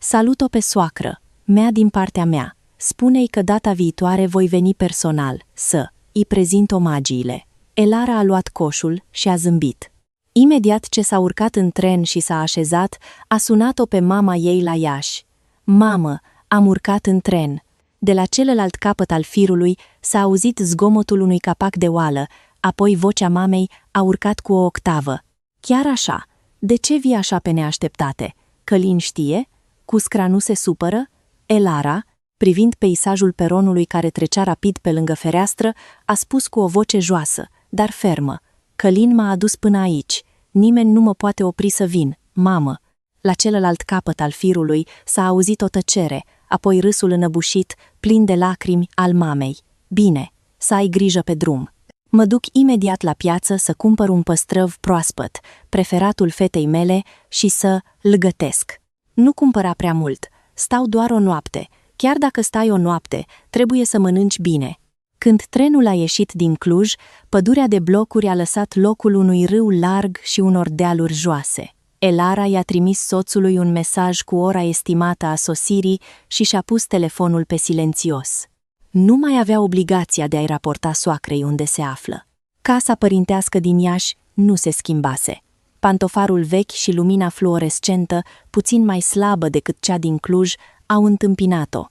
Salut-o pe soacră, mea din partea mea. Spune-i că data viitoare voi veni personal, să îi prezint omagiile. Elara a luat coșul și a zâmbit. Imediat ce s-a urcat în tren și s-a așezat, a sunat-o pe mama ei la Iași. Mamă, am urcat în tren. De la celălalt capăt al firului s-a auzit zgomotul unui capac de oală, apoi vocea mamei a urcat cu o octavă. Chiar așa? De ce vii așa pe neașteptate? Călin știe? Cuscra nu se supără? Elara, privind peisajul peronului care trecea rapid pe lângă fereastră, a spus cu o voce joasă, dar fermă. Călin m-a adus până aici. Nimeni nu mă poate opri să vin, mamă. La celălalt capăt al firului s-a auzit o tăcere, apoi râsul înăbușit, plin de lacrimi, al mamei. Bine, să ai grijă pe drum. Mă duc imediat la piață să cumpăr un păstrăv proaspăt, preferatul fetei mele, și să-l gătesc. Nu cumpăra prea mult, stau doar o noapte. Chiar dacă stai o noapte, trebuie să mănânci bine. Când trenul a ieșit din Cluj, pădurea de blocuri a lăsat locul unui râu larg și unor dealuri joase. Elara i-a trimis soțului un mesaj cu ora estimată a sosirii și și-a pus telefonul pe silențios. Nu mai avea obligația de a-i raporta soacrei unde se află. Casa părintească din Iași nu se schimbase. Pantofarul vechi și lumina fluorescentă, puțin mai slabă decât cea din Cluj, au întâmpinat-o.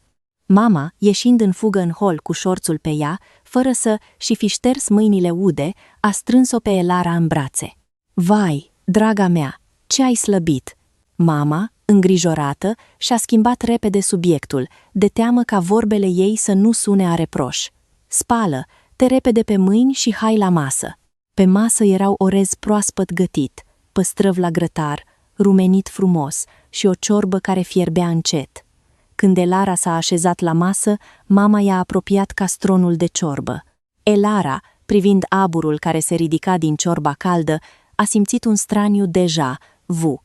Mama, ieșind în fugă în hol cu șorțul pe ea, fără să și fi șters mâinile ude, a strâns-o pe Elara în brațe. Vai, draga mea, ce ai slăbit! Mama, îngrijorată, și-a schimbat repede subiectul, de teamă ca vorbele ei să nu sune a reproș. Spală-te repede pe mâini și hai la masă. Pe masă erau orez proaspăt gătit, păstrăv la grătar, rumenit frumos și o ciorbă care fierbea încet. Când Elara s-a așezat la masă, mama i-a apropiat castronul de ciorbă. Elara, privind aburul care se ridica din ciorba caldă, a simțit un straniu deja, vu.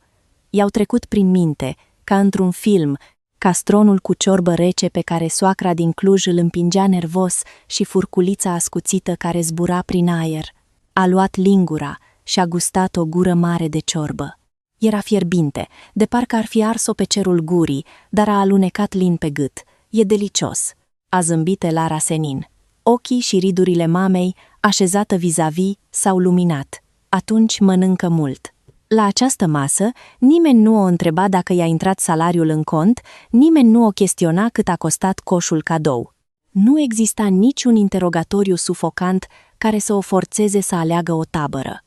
I-au trecut prin minte, ca într-un film, castronul cu ciorbă rece pe care soacra din Cluj îl împingea nervos și furculița ascuțită care zbura prin aer. A luat lingura și a gustat o gură mare de ciorbă. Era fierbinte, de parcă ar fi ars-o pe cerul gurii, dar a alunecat lin pe gât. E delicios. A zâmbit Elara senin. Ochii și ridurile mamei, așezată vis-a-vis, s-au luminat. Atunci mănâncă mult. La această masă, nimeni nu o întreba dacă i-a intrat salariul în cont, nimeni nu o chestiona cât a costat coșul cadou. Nu exista niciun interogatoriu sufocant care să o forțeze să aleagă o tabără.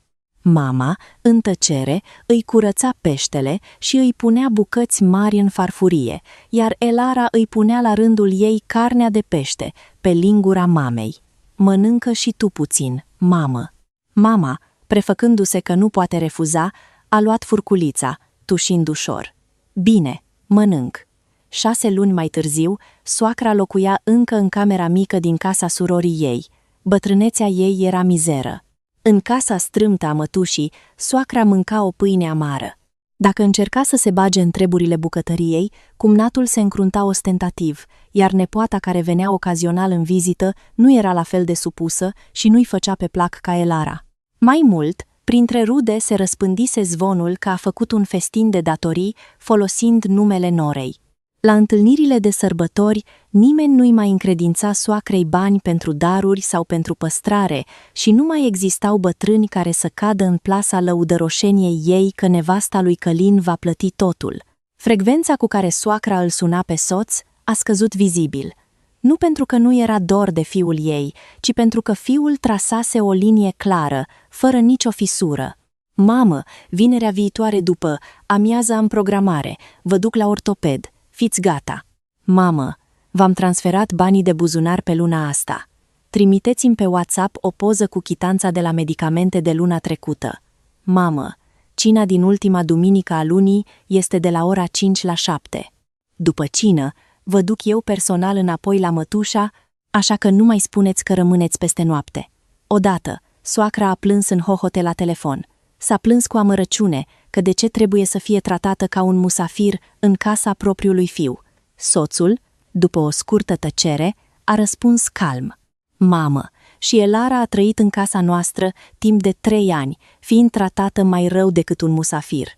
Mama, în tăcere, îi curăța peștele și îi punea bucăți mari în farfurie, iar Elara îi punea la rândul ei carnea de pește, pe lingura mamei. Mănâncă și tu puțin, mamă. Mama, prefăcându-se că nu poate refuza, a luat furculița, tușind ușor. Bine, mănânc. 6 luni mai târziu, soacra locuia încă în camera mică din casa surorii ei. Bătrânețea ei era mizeră. În casa strâmtă a mătușii, soacra mânca o pâine amară. Dacă încerca să se bage în treburile bucătăriei, cumnatul se încrunta ostentativ, iar nepoata care venea ocazional în vizită nu era la fel de supusă și nu-i făcea pe plac ca Elara. Mai mult, printre rude se răspândise zvonul că a făcut un festin de datorii folosind numele norei. La întâlnirile de sărbători, nimeni nu-i mai încredința soacrei bani pentru daruri sau pentru păstrare și nu mai existau bătrâni care să cadă în plasa lăudăroșeniei ei că nevasta lui Călin va plăti totul. Frecvența cu care soacra îl suna pe soț a scăzut vizibil. Nu pentru că nu era dor de fiul ei, ci pentru că fiul trasase o linie clară, fără nicio fisură. Mamă, vinerea viitoare după amiază am programare, vă duc la ortoped. Fiți gata. Mamă, v-am transferat banii de buzunar pe luna asta. Trimiteți-mi pe WhatsApp o poză cu chitanța de la medicamente de luna trecută. Mamă, cina din ultima duminică a lunii este de la ora 5 la 7. După cină, vă duc eu personal înapoi la mătușa, așa că nu mai spuneți că rămâneți peste noapte. Odată, soacra a plâns în hohote la telefon. S-a plâns cu amărăciune că de ce trebuie să fie tratată ca un musafir în casa propriului fiu. Soțul, după o scurtă tăcere, a răspuns calm. Mamă, și Elara a trăit în casa noastră timp de 3 ani, fiind tratată mai rău decât un musafir.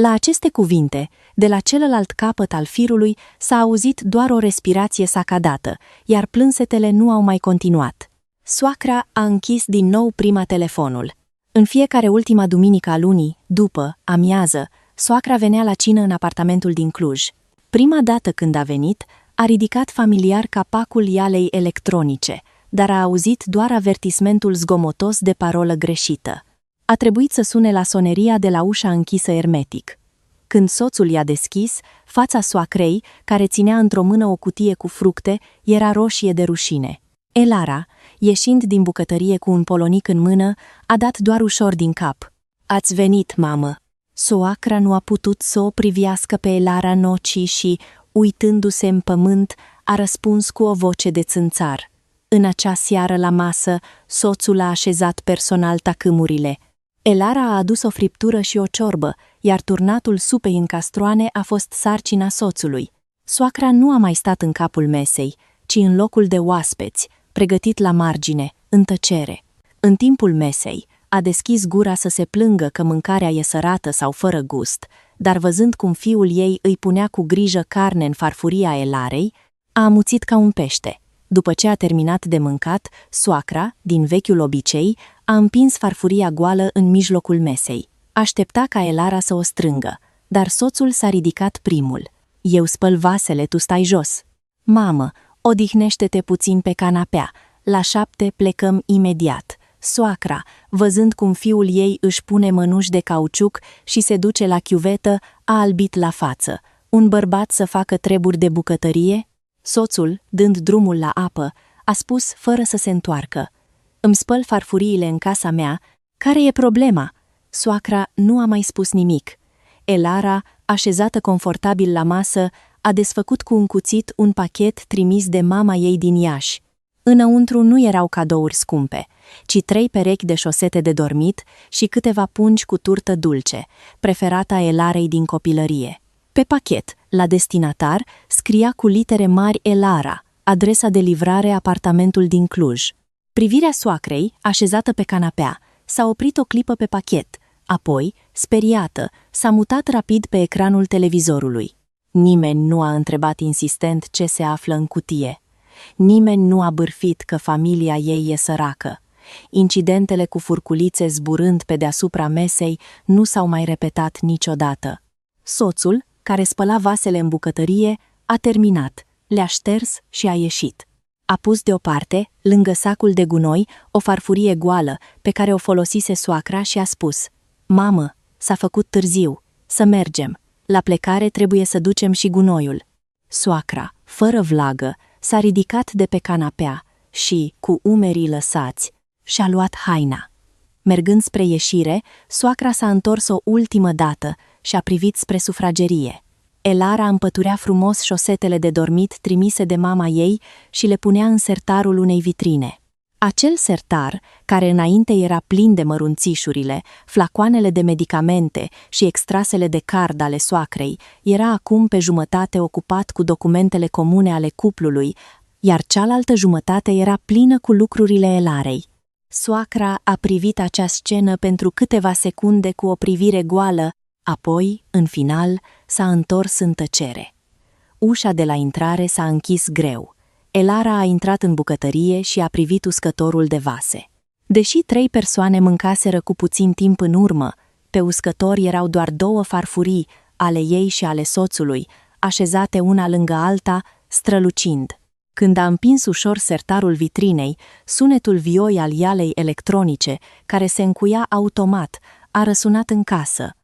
La aceste cuvinte, de la celălalt capăt al firului s-a auzit doar o respirație sacadată, iar plânsetele nu au mai continuat. Soacra a închis din nou prima telefonul. În fiecare ultima duminică a lunii, după amiază, soacra venea la cină în apartamentul din Cluj. Prima dată când a venit, a ridicat familiar capacul ialei electronice, dar a auzit doar avertismentul zgomotos de parolă greșită. A trebuit să sune la soneria de la ușa închisă ermetic. Când soțul i-a deschis, fața soacrei, care ținea într-o mână o cutie cu fructe, era roșie de rușine. Elara, ieșind din bucătărie cu un polonic în mână, a dat doar ușor din cap. "Ați venit, mamă." Soacra nu a putut să o privească pe Elara în ochi și, uitându-se în pământ, a răspuns cu o voce de țânțar. În acea seară la masă, soțul a așezat personal tacâmurile. Elara a adus o friptură și o ciorbă, iar turnatul supei în castroane a fost sarcina soțului. Soacra nu a mai stat în capul mesei, ci în locul de oaspeți, pregătit la margine, în tăcere. În timpul mesei, a deschis gura să se plângă că mâncarea e sărată sau fără gust, dar văzând cum fiul ei îi punea cu grijă carne în farfuria Elarei, a amuțit ca un pește. După ce a terminat de mâncat, soacra, din vechiul obicei, a împins farfuria goală în mijlocul mesei. Aștepta ca Elara să o strângă, dar soțul s-a ridicat primul. "Eu spăl vasele, tu stai jos." "Mamă, odihnește-te puțin pe canapea. La 7 plecăm imediat." Soacra, văzând cum fiul ei își pune mănuși de cauciuc și se duce la chiuvetă, a albit la față. Un bărbat să facă treburi de bucătărie? Soțul, dând drumul la apă, a spus fără să se întoarcă: "Îmi spăl farfuriile în casa mea. Care e problema?" Soacra nu a mai spus nimic. Elara, așezată confortabil la masă, a desfăcut cu un cuțit un pachet trimis de mama ei din Iași. Înăuntru nu erau cadouri scumpe, ci 3 perechi de șosete de dormit și câteva pungi cu turtă dulce, preferata Elarei din copilărie. Pe pachet, la destinatar, scria cu litere mari Elara, adresa de livrare apartamentul din Cluj. Privirea soacrei, așezată pe canapea, s-a oprit o clipă pe pachet, apoi, speriată, s-a mutat rapid pe ecranul televizorului. Nimeni nu a întrebat insistent ce se află în cutie. Nimeni nu a bârfit că familia ei e săracă. Incidentele cu furculițe zburând pe deasupra mesei nu s-au mai repetat niciodată. Soțul, care spăla vasele în bucătărie, a terminat, le-a șters și a ieșit. A pus deoparte, lângă sacul de gunoi, o farfurie goală pe care o folosise soacra și a spus: "Mamă, s-a făcut târziu, să mergem. La plecare trebuie să ducem și gunoiul." Soacra, fără vlagă, s-a ridicat de pe canapea și, cu umerii lăsați, și-a luat haina. Mergând spre ieșire, soacra s-a întors o ultimă dată și a privit spre sufragerie. Elara împăturea frumos șosetele de dormit trimise de mama ei și le punea în sertarul unei vitrine. Acel sertar, care înainte era plin de mărunțișurile, flacoanele de medicamente și extrasele de card ale soacrei, era acum pe jumătate ocupat cu documentele comune ale cuplului, iar cealaltă jumătate era plină cu lucrurile Elarei. Soacra a privit acea scenă pentru câteva secunde cu o privire goală, apoi, în final, s-a întors în tăcere. Ușa de la intrare s-a închis greu. Elara a intrat în bucătărie și a privit uscătorul de vase. Deși 3 persoane mâncaseră cu puțin timp în urmă, pe uscător erau doar 2 farfurii, ale ei și ale soțului, așezate una lângă alta, strălucind. Când a împins ușor sertarul vitrinei, sunetul vioi al ialei electronice, care se încuia automat, a răsunat în casă,